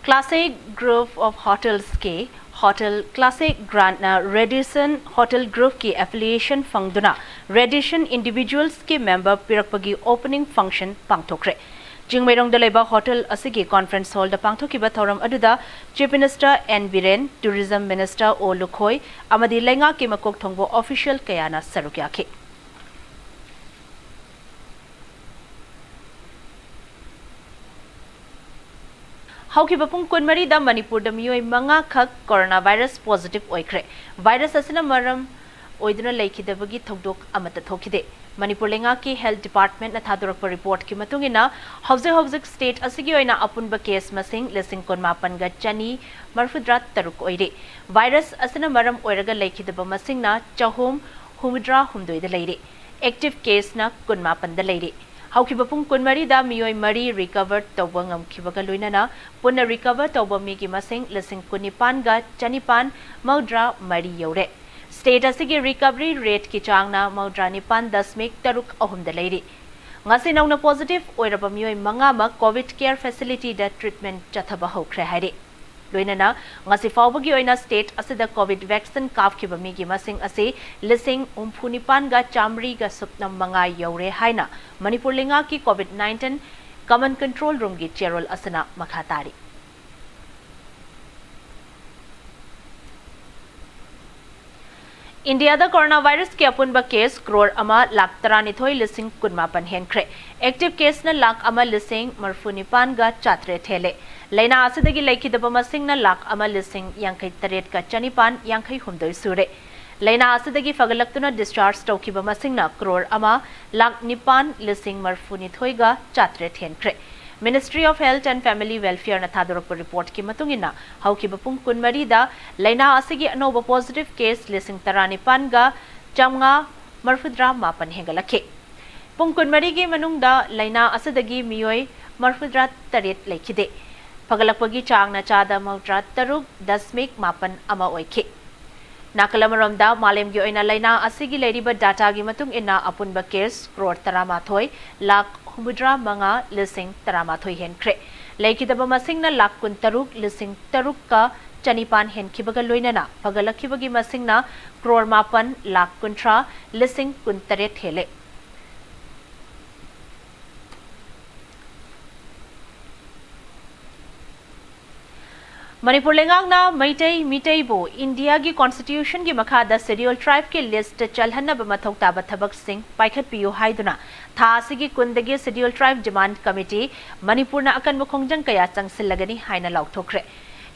classic group of hotels के होटल क्लासिक ग्रांटना रेडिसन होटल ग्रुप की एफिलिएशन फंगदुना रेडिसन इंडिविजुअल्स के मेंबर पिरकपगी ओपनिंग फंक्शन पांगथोक्रे जिंगमेरोंग दलेबा होटल असिगी कॉन्फ्रेंस हॉल दा पांगथोकिबा थौरम अदुदा chief minister N Biren tourism minister O Lukhoi अमदी लेंगा के मकोक थोंगबो ऑफिशियल कयाना सरुक्याखे हौकी बपुंग कुनमरी दा मणिपुर दा मियोय मंगा खक कोरोना वायरस पॉजिटिव ओइख्रे वायरस असना मरम ओइदुना लेखिदबगी थौदोक अमत थोखिदे Manipur Lengaki Health Department na thadurokpa report ki matungina hauzik state asigi oina apunba case masing lesing konmapan ga chani marfudra taruk oire virus asina maram oiraga laikidaba masing na chahum humudra humdoi da leire active case na konmapan da leire haukiba pung kunmari da miyoi mari recover tawba ngamkibaga loinana punna recover tawba mi ki masing lesing kunipan ga chanipan maudra mari yore State asigi recovery rate ki changna maudra nipan 10.3 da leiri. Ngasi nauna positive oiraba miyoi manga ma COVID care facility da treatment chathaba hokre hairi. Loinana ngasi fawbagi oina state asida COVID vaccine kaf ki bami gi masing ase lising umphunipan ga chamri ga supnam manga yaure haina Manipur linga ki COVID-19 common control room gi chairol asana makhatari. India da coronavirus ke apunba case crore ama lakh taranithoi lising kunmapan henkre active case na lakh ama lising marfunipan ga chatre thele laina asidagi laikidaba masing na lakh ama lising yankai taret ka chanipan yankai humdoi sure laina asidagi fagalaktuna discharge taukiba masing na crore ama lakh nipan lising marfunithoi ga chatre henkre Ministry of Health and Family Welfare na thadurok report ki matungina haukiba pung kunmari da laina asigi anoba positive case lising taranipan ga chamnga marfudra mapan hengalake pung kunmari gi manung da laina asadagi miyoi marfudra taret laikide pagalakpagi changna chada maudra taruk 10.8 ama oike Nakalamaram da malem gi oina laina asigi leiriba data gi matung ina apunba case crore taramathoi lakh humudra manga lising taramathoi henkre laikidaba masing na lakh kun taruk lising taruk ka chanipan henkibaga loinana pagalakibagi masing na crore mapan lakh kuntra lising kun taret hele Manipur lengang na Maitai bo India gi constitution gi makhada scheduled tribe ki list chalhanna ba mathok taba thabak sing paikhat piyu haiduna tha asigi kundagi scheduled tribe demand committee Manipur na akan mukhongjang kaya changsilagani haina lauthokre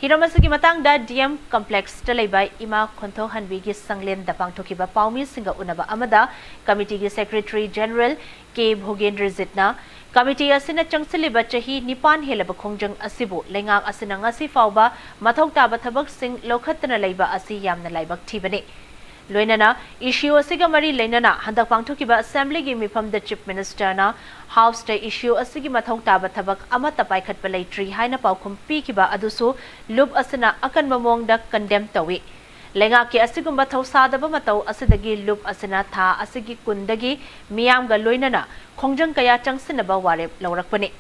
Hiramasigi matang da DM complex talaibai ima khontho hanbi gi sanglen da pangthokiba paumi singa unaba amada committee gi secretary general K Bhogendra Zitna Committee asina changsiliba chahi nipan helaba khongjang asibu lengang asina ngasi fawba mathok taba thabak sing lokhatna leiba asi yamna laibak thibani loinana issue asiga mari leinana handak pangthokiba assembly gi mifam the chief minister na house the issue asigi mathok taba thabak amata paikhat palai tri haina paukhum pi kiba adusu lub asina akan mamong da condemn tawi lenga ki asigumba thausadaba matau asidagi lub asina tha asigi kundagi miyam ga loinana khongjang kaya changsinaba warep laurakpani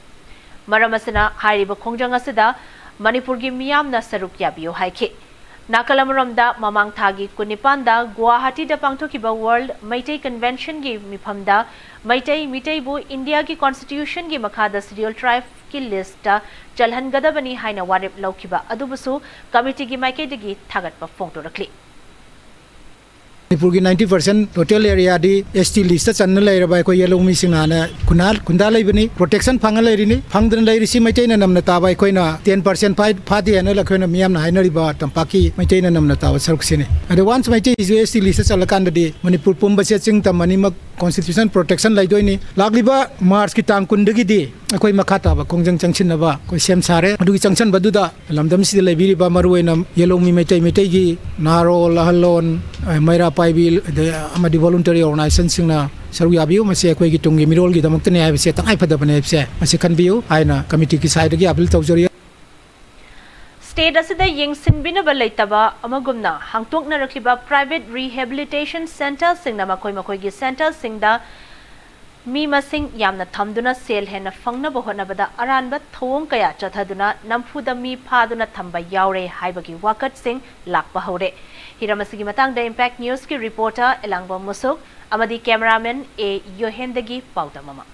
maram asina hairiba khongjang asida Manipur gi miyam na saruk yabiyo haike Nakalamuram da mamang thagi kunipan da Guwahati da pangthokiba World Maitai Convention gi mifam da Maitai bu India gi constitution gi makhada scheduled tribe ki list da chalhan gadabani haina warep laukiba adubusu committee gi maikaidagi thagatpa phongtorakli Manipur ki 90% total area di ST list channa leiraba ko yellow missing ana kunda leibani protection phanga leirini phangdan leirisi maitai na namna tabai koina 10% phadi ana la koina miyam na hainari ba tampaki maitai na namna tawa saruksine and once maitai is ST list chalakan di Manipur pumba se ching tamani mak constitution protection laidoini lagliba March ki tang kundagi di akoi makhata ba kongjang changchin ba ko sem sare adu ki changchan baduda lamdam si leibiri ba maruena yellow mi maitai gi naro lahalon maira paibil amadi voluntary organization singna saru yabiu mase akoi gi tungi mirol gi damak tane ai se tangai phadabane se mase khanbiu aina committee ki side gi appeal tawjori State asida yingsinbina ba leitaba amagumna hangtokna rakliba private rehabilitation center singna makoi gi center singda mi masing yamna thamduna sel hena fangna ba honabada aranba thong kaya chathaduna namfuda mi phaduna thamba yaure haibagi wakat sing lakpa hore Hiramasigi matang da Impact News ki reporter Elangba Musuk amadi cameraman A Yohendagi Pautamama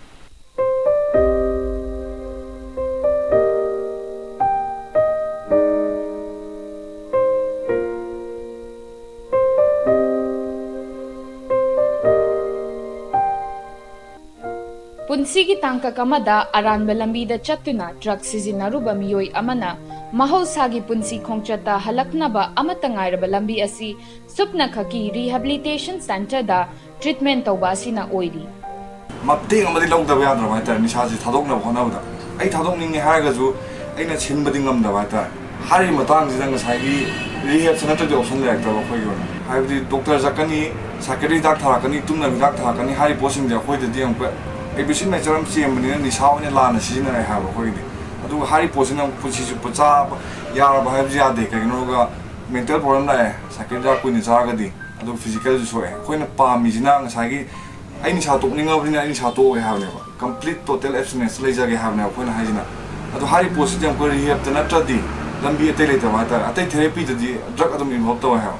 Punsigi tangkak amada aranba lambida chatuna drug sizinaruba miyoi amana mahosagi punsi khongchata halaknaba amata ngairaba lambi asi supna khaki rehabilitation center da treatment tawba asina oiri mapting amadi lawdaba yadra mai tar nisasi thadokna bhonabda ai thadokninge haragazu aina chinbadi ngamda ba tar hari matang jidang ngasai rehab center de option le ekta khoi gona haibdi doctor zakani sakari dak thakani tumna dak thakani hari posing de khoi de diang pa ABC mai charam chemni ni sawne lana sijina ai ha khoi de adu hari posing ang pusi su pacha yar ba haibji ade ka no ga mental problem la sakari dak ku ni chaga di adu physical ju soe khoi na pa mi jina ngasai gi ai ni sa tok ninga bri ni sa to ha ne ba complete total abstinence le jage ha ne khoi na hajina adu hari posing ang ko rehab ta na tradi lambi ate le ta mata ate therapy di drug adum involved to ha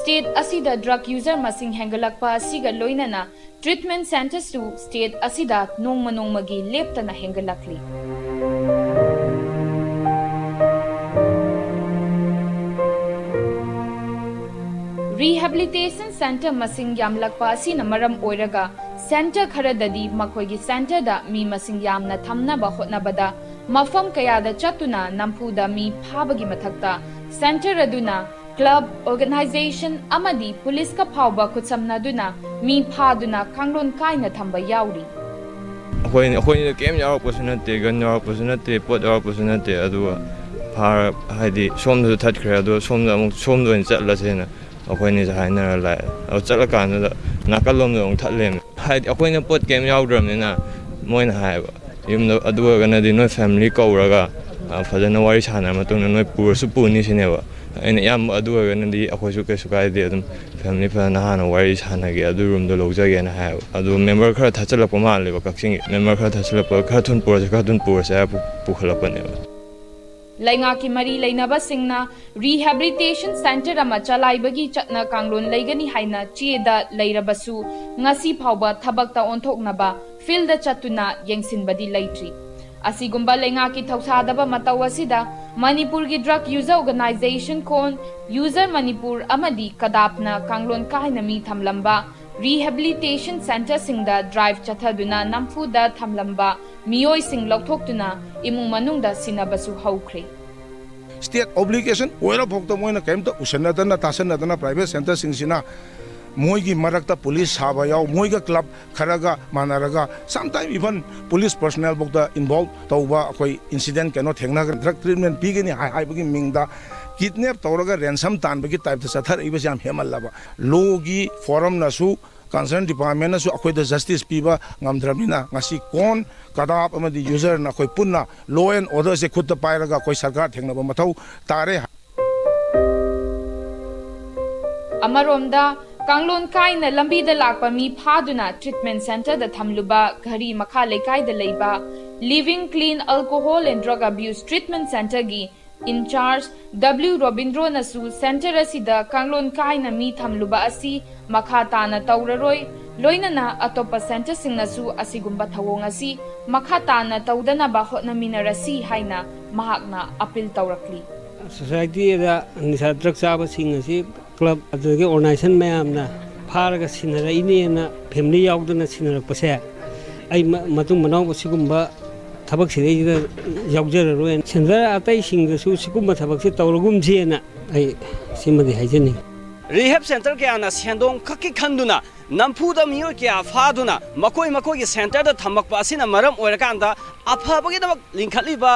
state asida drug user masing hengalakpa asiga loinana treatment centers to state asida nongmagi leptana hengalakli rehabilitation center masing yamlakpa asina maram oiraga center kharadadi makoigi center da mi masing yamna thamna ba hotnabada mafam kayada chatuna nampuda mi phabagi mathakta center aduna club organization amadi police ka phawba khutsamna duna mi phaduna kanglon kaina thamba yauri akhoi kem yaw personate gan yaw personate pot yaw personate adu phar haidi somdu that khra adu somdu amuk somdu in chatla sena akhoi ni haina la au chatla kan da nakalom dong thatlem haidi akhoi na pot kem yaw dram ni na moina haiba yum adu gan di no family ko raga fadana wari chana matung no pur su pu ni sineba and yam adu gan di akhoi su ke su kai de adum family fa na hana wari chana ge adu room do logja ge na ha adu member khara thachala pa ma le ba kaksing member khara thachala pa kha thun pur sa pu khala pa ne lainga ki mari lainaba singna rehabilitation center ama chalaibagi chatna kanglon laigani haina cheda lairabasu ngasi phawba thabakta onthoknaba field da chatuna yengsinbadi laitri asigumba lainga ki thausadaba mataw asida Manipur gi drug user organization kon user Manipur amadi kadapna kanglon kaina mi thamlamba rehabilitation center singda drive chathaduna namfuda thamlamba miyoi sing lokthokuna imung manungda sinabasu haukre state obligation oira phokta moina kaimta usanadana tasanadana private center singsina moigi marakta police haba yaw moiga club kharaga manaraga sometime even police personnel bokta involved tawba akoi incident kano thengna drug treatment pigeni hai bagi mingda kidnap tawraga ransom tan bagi type ta sathar ibas yam hemalaba logi forum nasu concern department nasu akoi da justice piba ngamdramina ngasi kon kadap amadi user na koi punna law and order se khutta pairaga koi sarkar thengna ba mathau tare amaromda kanglon kaina lambi da lakpa mi phaduna treatment center da thamluba ghari makha lekai da leiba living clean alcohol and drug abuse treatment center gi in charge W Robindro nasu center asida kanglon kaina mi thamluba asi makha tana tauraroi loinana atopa center singnasu asigumba thawong asi makha tana tawdana ba hotna minarasi haina mahakna appeal tawrakli society da nisa drug chaba singasi club adagi organization mayamna pharaga sinara inena family yaudana sinara pase ai matung manaw sigumba thabak sidai da yaujara roen sindra atai singda su sigumba thabak si tawragum jena ai simadi haijani rehab center ke ana sendong khaki khanduna nampuda miyo ke afaduna makoi gi center da thamak pa asina maram oirakanda afabagi da linkhatliba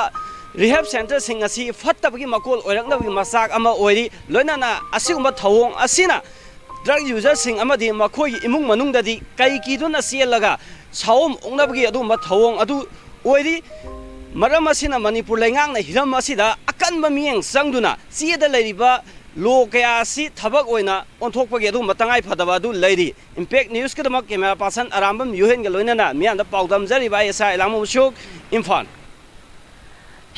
rehab center sing asi fattabagi makol oiraknabagi masak ama oiri loinana asigumba thawong asina drug user sing amadi makoi imung manungdadi kai kiduna sielaga sawom ongnabagi adumba thawong adu oiri maram asina manipur laingang na hiram asida akanba mieng sangduna sieda leiriba lo kaya si thabak oina onthokpagi adu matangai phadaba adu leiri impact news kedamak camera person arambam yuhen ga loinana mianda paudam jari ba esa elamu shuk imfan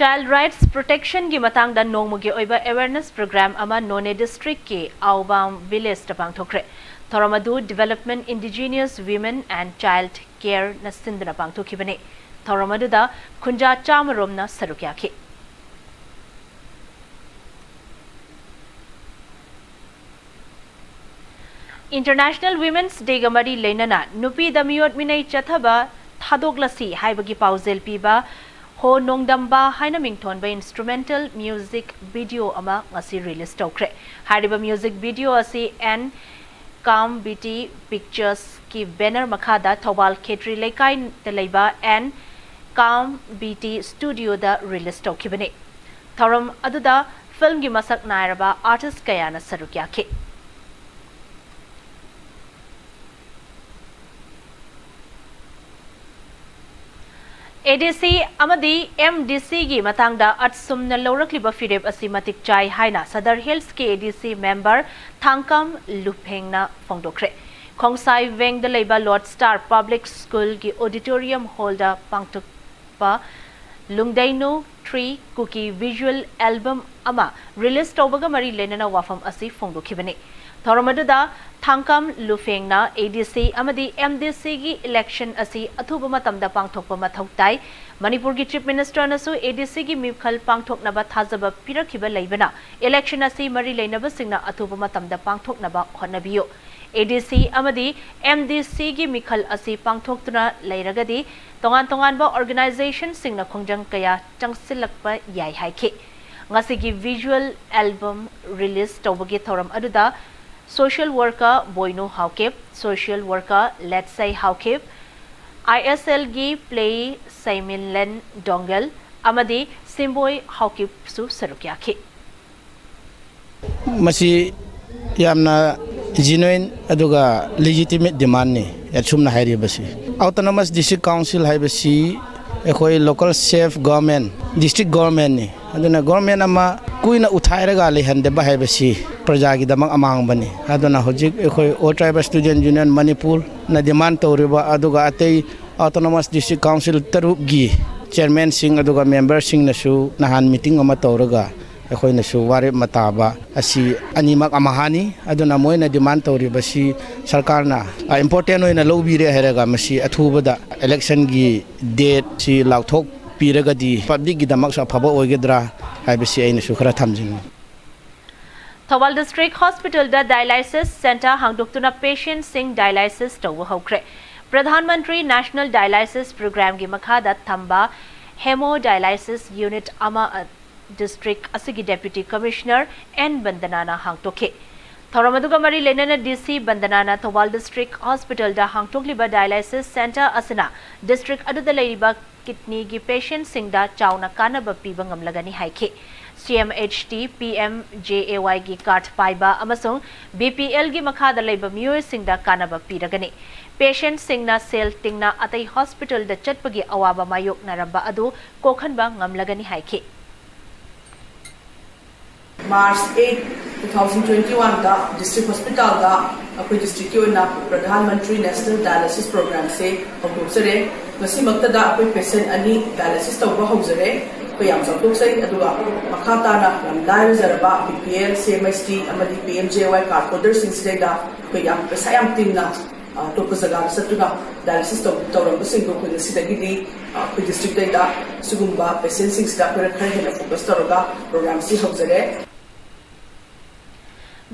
Child Rights Protection ki matang dan nongmugi oiba awareness program ama None district ki Aubam village ta pangthokre Thoramadu Development Indigenous Women and Child Care na sindna pangthokibane Thoramadu da khunja chamarom na International Women's Day gamari leinana nupi damiot minai chathaba thadoglasi haibagi pausel piba ho nongdamba haina mingthon ba instrumental music video ama ngasi release tokre hariba music video asi and Calm BT Pictures ki banner makhada Thobal Khetri Lekai Telaiba and Calm BT Studio da release tokibane thoram aduda film gi masak nairaba artist kayana sarukya ke ADC amadi MDC gi matangda atsumna lawrakliba fireb asi matik chai haina Sadar Hills ki ADC member Thangkam Luphengna phongdokre Khongsai Weng da leiba Lord Star Public School gi auditorium hall da pangtukpa Lungdainu 3 Cookie visual album ama release tawbaga mari lenana wafam asi phongdokhibane Thoramada Thangkam Lufengna ADC amadi MDC gi election asi athuba matamda pangthokpa mathau tai Manipur gi Chief Minister nasu ADC gi mibkhal pangthoknaba thajaba pirakhiba leibana election asi mari leinaba singna athuba matamda pangthoknaba hotnabiyo ADC amadi MDC gi mikhal asi pangthoktuna leiragadi tongan ba organization singna khongjang kaya changsilakpa yai haike ngasi gi visual album release tawbagi thoram aduda Social worker Boyno Haukip, social worker Let's Say Haukip, ISL gi play Saiminlen Dongal, amadi Simboy Haukip su sarukyaki. Masi yamna genuine aduga legitimate demand ni yachumna hairi basi. Autonomous District Council hai basi ekoi local self government district government ni aduna government ama kuina uthairaga lehande ba hai basi praja gi damang amang bani aduna hojik ekoi all tribal student union Manipur na demand tawriba aduga atei autonomous district council tarup gi chairman sing aduga member sing nasu nahan meeting ama tawraga ekoi nasu ware mataba asi animak amahani aduna moina demand tawriba si sarkar na important oina lobire heraga masi athubada election gi date si lauthok piragadi public gi damak sa phaba oigedra haibasi aina su khara thamjing Thobal District Hospital da Dialysis Center hangdoktuna patient sing dialysis tawa hokre Pradhan Mantri National Dialysis Program gi makhada thamba hemodialysis unit ama district asigi deputy commissioner N Bandanana hangtoke Thoramaduga mari lenana DC Bandanana Thobal District Hospital da hangtokliba dialysis center asina district aduda leiba kidney gi patient sing da chauna kanaba piba ngamlagani haike CMHT PMJAY gi card paiba amasung BPL gi makhada leiba mioy sing da kanaba piragani patient sing na cell tingna atai hospital da chatpagi awaba mayok naramba adu kokhanba ngamlagani haike March 8, 2021 da district hospital da apoi district yo na Pradhan Mantri National Dialysis Program se hokdosare ngasi makta da apoi patient ani dialysis tawba hokjare ko yam chawtok sai aduga makhata na lamdai zarba BPL CMHT amadi PMJY card holder sing da ko yam pesa yam tinna to ko zaga satuna dialysis tawram sing ko ngasi da gidi ko district da sugumba patient sing da per khare focus toroga program si hokjare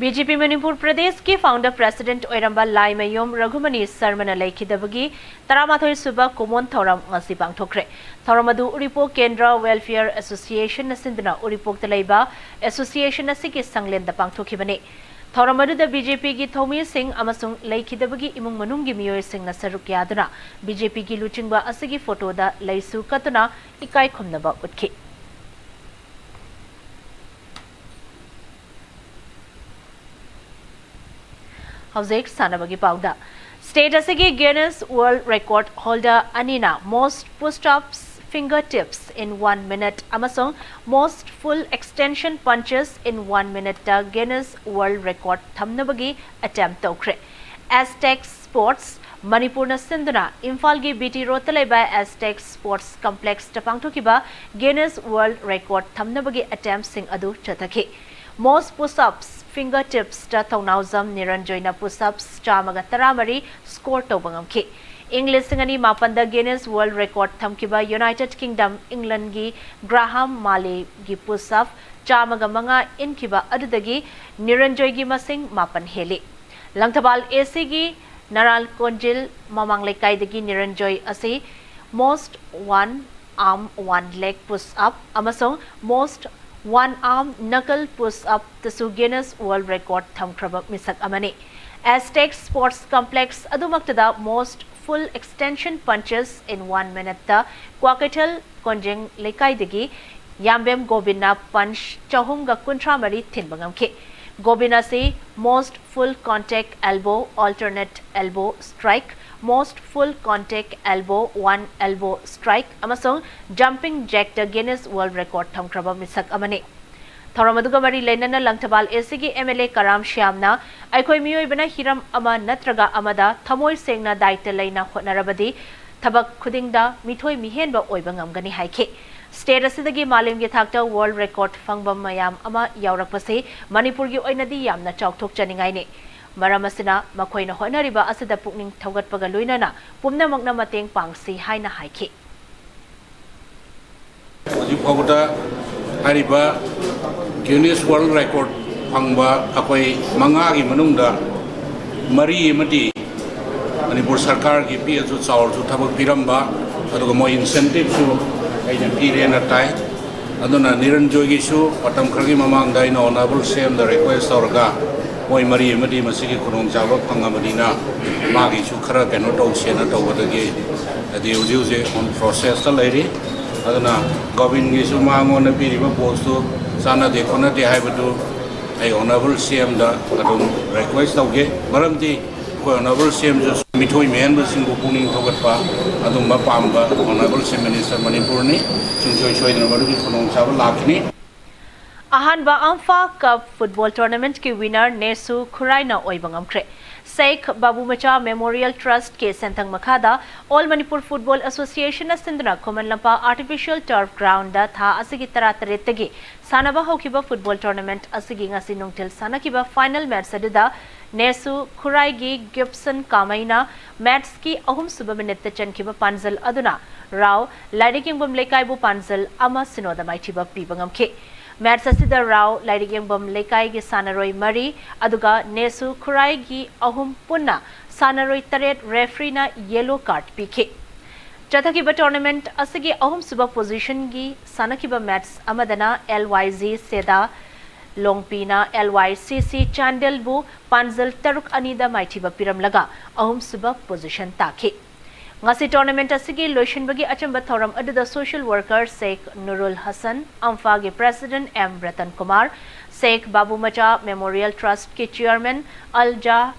BJP Manipur Pradesh ki founder president Oiramba Lai Mayom Raghumani Sarmana Laikidabagi Taramathoi Suba Kumon Thoram ngasi pangthokre Thoramadu Uripo Kendra Welfare Association nasindna Uripok Talaiba Association asiki sanglen da pangthokibane Thoramadu da BJP gi Thomi Singh amasung Laikidabagi imung manung gi miyoy Singh na saruk yaduna BJP gi luchingba asigi photo da laisu katuna ikai khumnaba utki Howzek Sanabagi Pauda. State asigi Guinness World Record holder Anina most push-ups fingertips in 1 minute amasong most full extension punches in 1 minute da Guinness World Record thamnabagi attempt tokre. Aztec Sports Manipur na sinduna Imphal gi BT Rotalaiba Aztec Sports Complex tapangthokiba Guinness World Record thamnabagi attempt sing adu chathaki. Most push-ups fingertips da thonawzam Niranjoyna push-ups chamaga taramari score tawbangamki. English singani mapanda Guinness World Record thamkiba United Kingdom England gi Graham Male gi push-up chamaga manga inkiba adudagi Niranjoy gi masing mapan heli. Langthabal AC gi Naral Konjil Mamang Lekaidagi Niranjoy Asi most one arm one leg push up amasong most one arm knuckle push up tasu Guinness World Record thamkraba misak amani. Aztec Sports Complex adumaktada most full extension punches in 1 minute ta Kwakatel Konjing Lekaidagi Yambem Gobina punch chahumga kuntramari thinbangamke. Gobina se most full contact elbow alternate elbow strike most full contact elbow one elbow strike amasong jumping jack the Guinness World Record thamkraba misak amani. Thoramaduga mari lenana Langthabal ACG MLA Karam Shyamna aikoi miyoibana hiram ama natraga amada thamoi sengna daita leina hotnarabadi thabak khudingda mithoi mihenba oiba ngamgani haike. State asidagi malimgi thakta world record fangbam mayam ama yaurakpase Manipur gi oinadi yamna chawthok chaningai ne. Maram asina makoina honariba asida pukning thaugatpaga loinana pumnamakna mateng pangsi haina haike. Hojipawda hariba Guinness World Record fangba akoi manga gi manungda mari amadi Manipur Sarkar gi PSU chawr chu thabak piramba aduga moi incentive chu aina pirena tai aduna Niranjoy gi chu patam khargi mamang dai no honorable CM the request orga moi mari amadi masigi khurong jawa phangamadina magi chu khara keno tau sena tawdagi adi uji on process ta lairi aduna govin gi chu mangona piriba postu sana de khona de haibadu ai honorable CM da adum request tawge maramdi ko honorable CM ju mithoi men ba singbu puning thogatpa adum ba pamba honorable CM minister Manipur ni sungchoi choidna baru gi khonong chaba lakhni. Ahanba Amfa Cup football tournament ki winner Nesu Khuraina oibangamkre. Sheikh Babu Macha Memorial Trust ke sentang makhada All Manipur Football Association asindna Khoman Lampa artificial turf ground da tha asigi taratagi sanaba hokiba football tournament asigi ngasi nungtil sanakiba final match adida Nesu Khurai gi Gibson Kamaina match ki ahum suba minute chankiba panzal aduna Rao Ladiking Bum Lekaibu panzal ama sinoda maitiba pibangamke. Match asida Rao Laidigeng Bum Lekai gi Sanaroi Mari aduga Nesu Khurai gi ahum punna Sanaroi taret referee na yellow card pike. Chathakiba tournament asigi ahum suba position gi sanakiba match amadana LYZ Seda Longpina LYCC Chandel bu panzal taruk anida maitiba piramlaga ahum suba position take. Ngasi tournament asigi loishinbagi achamba thoram aduda social worker Sheikh Nurul Hassan, Amfa gi president M Ratan Kumar, Sheikh Babu Macha Memorial Trust ki chairman Alja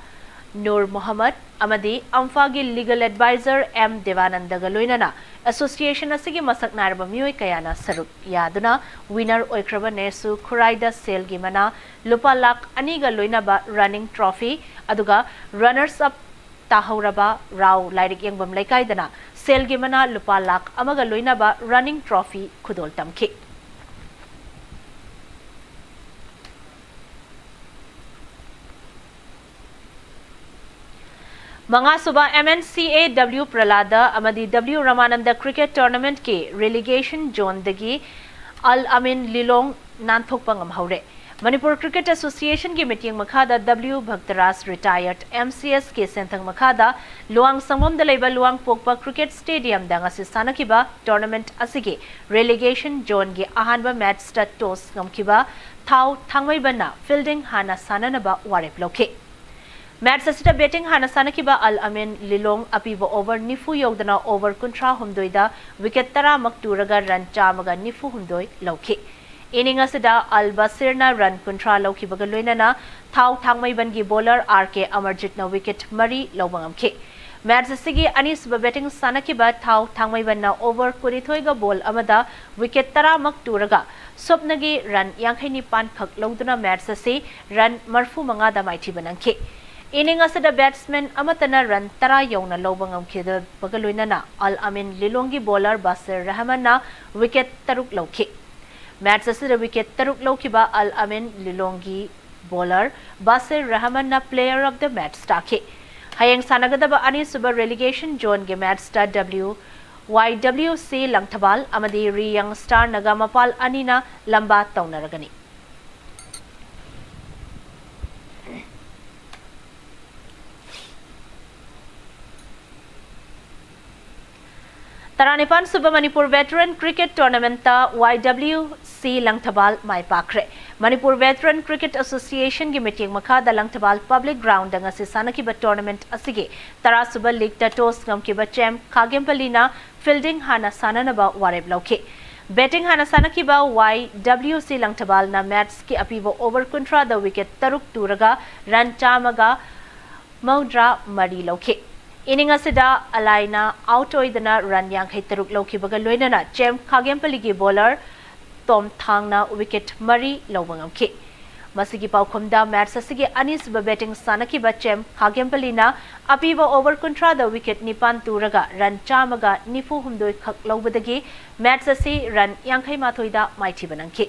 Nur Muhammad, amadi Amfa gi legal advisor M Devananda Galoinana, association asigi masak narba mioi kayana saruk yaduna winner oikraba Nesu Khuraida sel gi mana lupa lakh aniga loinaba running trophy aduga runners up Tahauraba Rao Lairik Yangbam Lekaidana Selgimana Lupa Lak Amaga Loinaba running trophy Kudol Tamki. Mga suba MNCAW Pralada Amadi W Ramananda Cricket Tournament ki relegation zone dagi Al Amin Lilong Nanthok Pangam Haure. Manipur Cricket Association ki meeting makhada W Bhaktaras retired MCS ke sentang makhada Luang Sangmam dalaiba Luang Pokpa Cricket Stadium da ngasi sanakiba tournament asige relegation zone gi ahanba match start toss ngamkiba thau thangmai bana fielding hana sananaba warep loke. Match asita betting hana sanakiba Al Amin Lilong apiba over nifu yogdana over kuntra humdoida wicket tara makturaga run chamaga nifu humdoi loke. Inning asida Al Basirna run kuntra laukibaga loinana thau thangmai bangi bowler RK Amarjit na wicket mari laubangamke. Match asigi anis betting sanakiba thau thangmai banna over kunithoiga ball amada wicket tara makturaga sopnagi run yangkhaini pan khak lauduna match asi run marfu manga da maiti banangke. Inning asida batsman amatana run tara yongna laubangamke da bagaloinana Al Amin Lilongi bowler Basir Rahman na wicket taruk lauke. Match asida wicket taruk laukiba Al Amin Lilongi bowler Basir Rahman na player of the match take. Hayang sanagadaba ani suba relegation zone ge match star YWC Langthabal amadi Riyang Star Nagamapal anina lamba taunaragani. Taranipan Suba Manipur Veteran Cricket Tournament YWC Langthabal Mai Pakre. Manipur Veteran Cricket Association gi meeting makada Langthabal Public Ground nga si sanakiba tournament asige Tara Suba League ta toss ngamkiba chem Khagempalina fielding hana sananaba wareb lauke. Betting hana sanakiba YWC Langthabal na match ki apibo over contra the wicket taruk turaga run chamaga maudra mari lauke. Inning asida alaina out oidana run yang khai taruk lauki baga loinana chem Khagempali gi bowler Tom Thangna wicket mari lawangam ke. Masigi paukomda match asigi anis ba betting sanaki ba chem Khagempalina apiba over contra the wicket nipan turaga run chamaga nifu humdoi khak lawbadagi match asi run yang khai mathoida maiti banangke.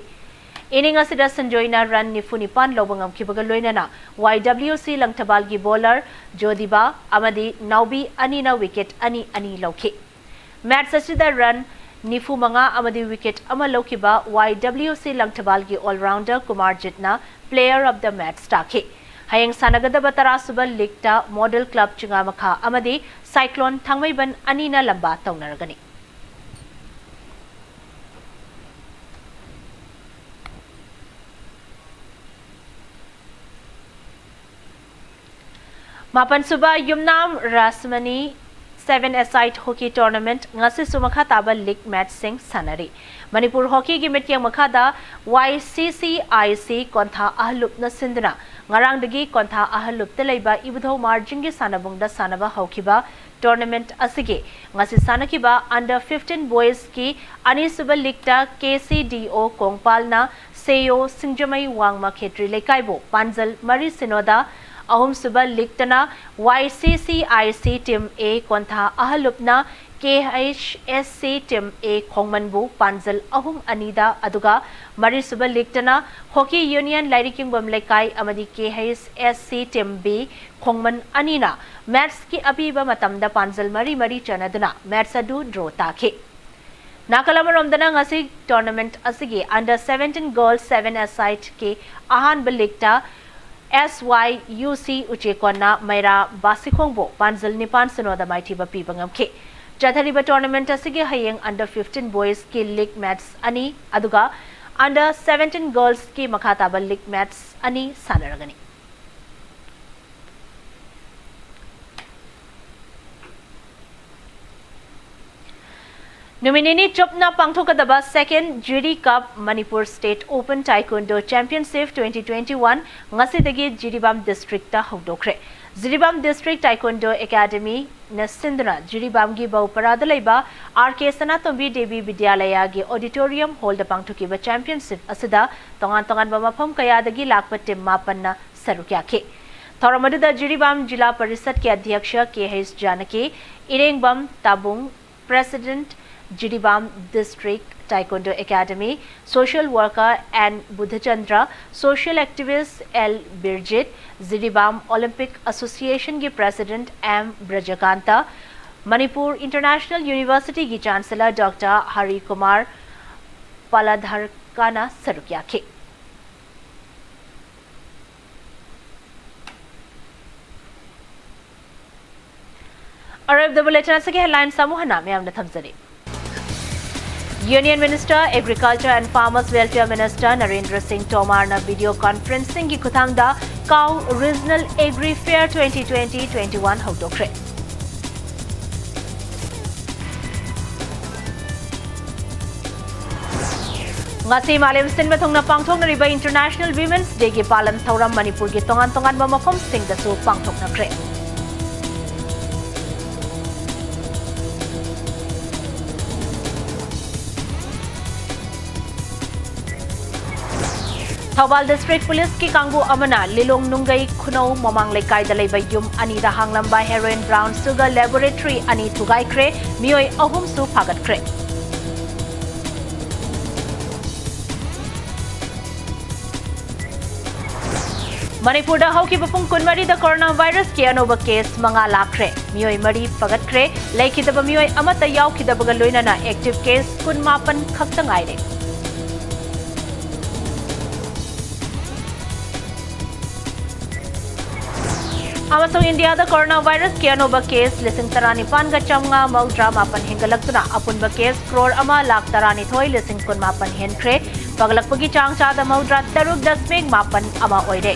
Inning asida sanjoina run nifu nipan lawangam ki baga loinana YWC Langthabal gi bowler Jodiba amadi Naubi anina wicket ani lawke. Match asida run Nifu Manga amadi wicket ama laukiba YWC Langthabal gi all-rounder Kumar Jitna player of the match take. Hayang sanagadaba Tarasuba League ta Model Club Chingamakha amadi Cyclone Thangmaiban anina lamba taunaragani. Mapan Suba Yumnam Rasmani 7-a-side hockey tournament ngasi sumakha taba league match sing sanari. Manipur hockey gi metyang makhada YCCIC kontha ahlup na sinduna ngarang dagi kontha ahlup telaiba ibudho margin gi sanabungda sanaba haukiba tournament asige ngasi sanakiba under 15 boys ki anisuba league ta KCDO kongpalna seyo singjamai wangma khetri lekaibo panjal mari sinoda Ahum Suba Liktana YCCIC Team A Kontha Ahalupna KHSC Team A Khongmanbu Panjal Ahum Anida Aduga Mari Suba Liktana Hockey Union Lairiking Bamlekai Amadi KHSC Team B Khongman Anina Match ki apiba matamda Panjal Mari Chanaduna Match adu draw take. Nakalamaramdana ngasi tournament asige under 17 girls 7-a-side ke ahan balikta SYUC Uchekona Maira Basikhongbo Panjal Nipan Sinoda Maiti Bapi Bangamke. Jathariba tournament asige hayeng under 15 boys ki league match ani aduga under 17 girls ki makhataba league match ani sanaragani. Numinini Chopna Pangthokadaba second GD Cup Manipur State Open Taekwondo Championship 2021 ngasidagi Jiribam District ta hawdokre. Jiribam District Taekwondo Academy na Sindra Jiribam gi Bauparada laiba RK Sanatombi Devi Vidyalaya gi Auditorium Hall da pangthokiba Championship asida tongan ba mafam kayadagi lakpa team mapan na sarukyake. Thoramadida Jiribam Jila Parisad ke Adhyaksha KH Janaki Irengbam Tabung President Jiribam District Taekwondo Academy, Social Worker N. Buddhachandra, Social Activist L. Birjit, Jiribam Olympic Association ki President M. Brajakanta, Manipur International University ki Chancellor Dr. Hari Kumar Paladharkana Sarukyake. Arrive the bulletin as a headline Samuhana, may amna thamzari. Union Minister, Agriculture and Farmers Welfare Minister Narendra Singh Tomar na video conferencing ki kuthangda Cow Regional Agri Fair 2020-21 hawdokre. Ngasi Malim Sin mathongna pangthok na riba International Women's Day ki palan thauram Manipur ki tongan ba mafam sing da su pangthok na kre. Thawal District Police ki Kangbu Amana Lilong Nungai Kuno Momang Lekai Dalai Yum Ani da Hanglamba Heroin Brown Sugar Laboratory Ani Tugai Kre Mioi Ahum Su Pagat Kre. Manipur da Hauki Bapung Kunmari da coronavirus ki anoba case manga lakre Mioi Mari Pagat Kre Leki da Mioi Amata Yau ki da Bagaloina na active case Kunmapan Khaktangaire. अमसों India दा corona virus के अनोबा case 19,950 हेंगलक्तुना अपुनबा case crore 1,13,19,19 हेनख्रे पगलकपगी चांग चादा 93.8 ओइरे।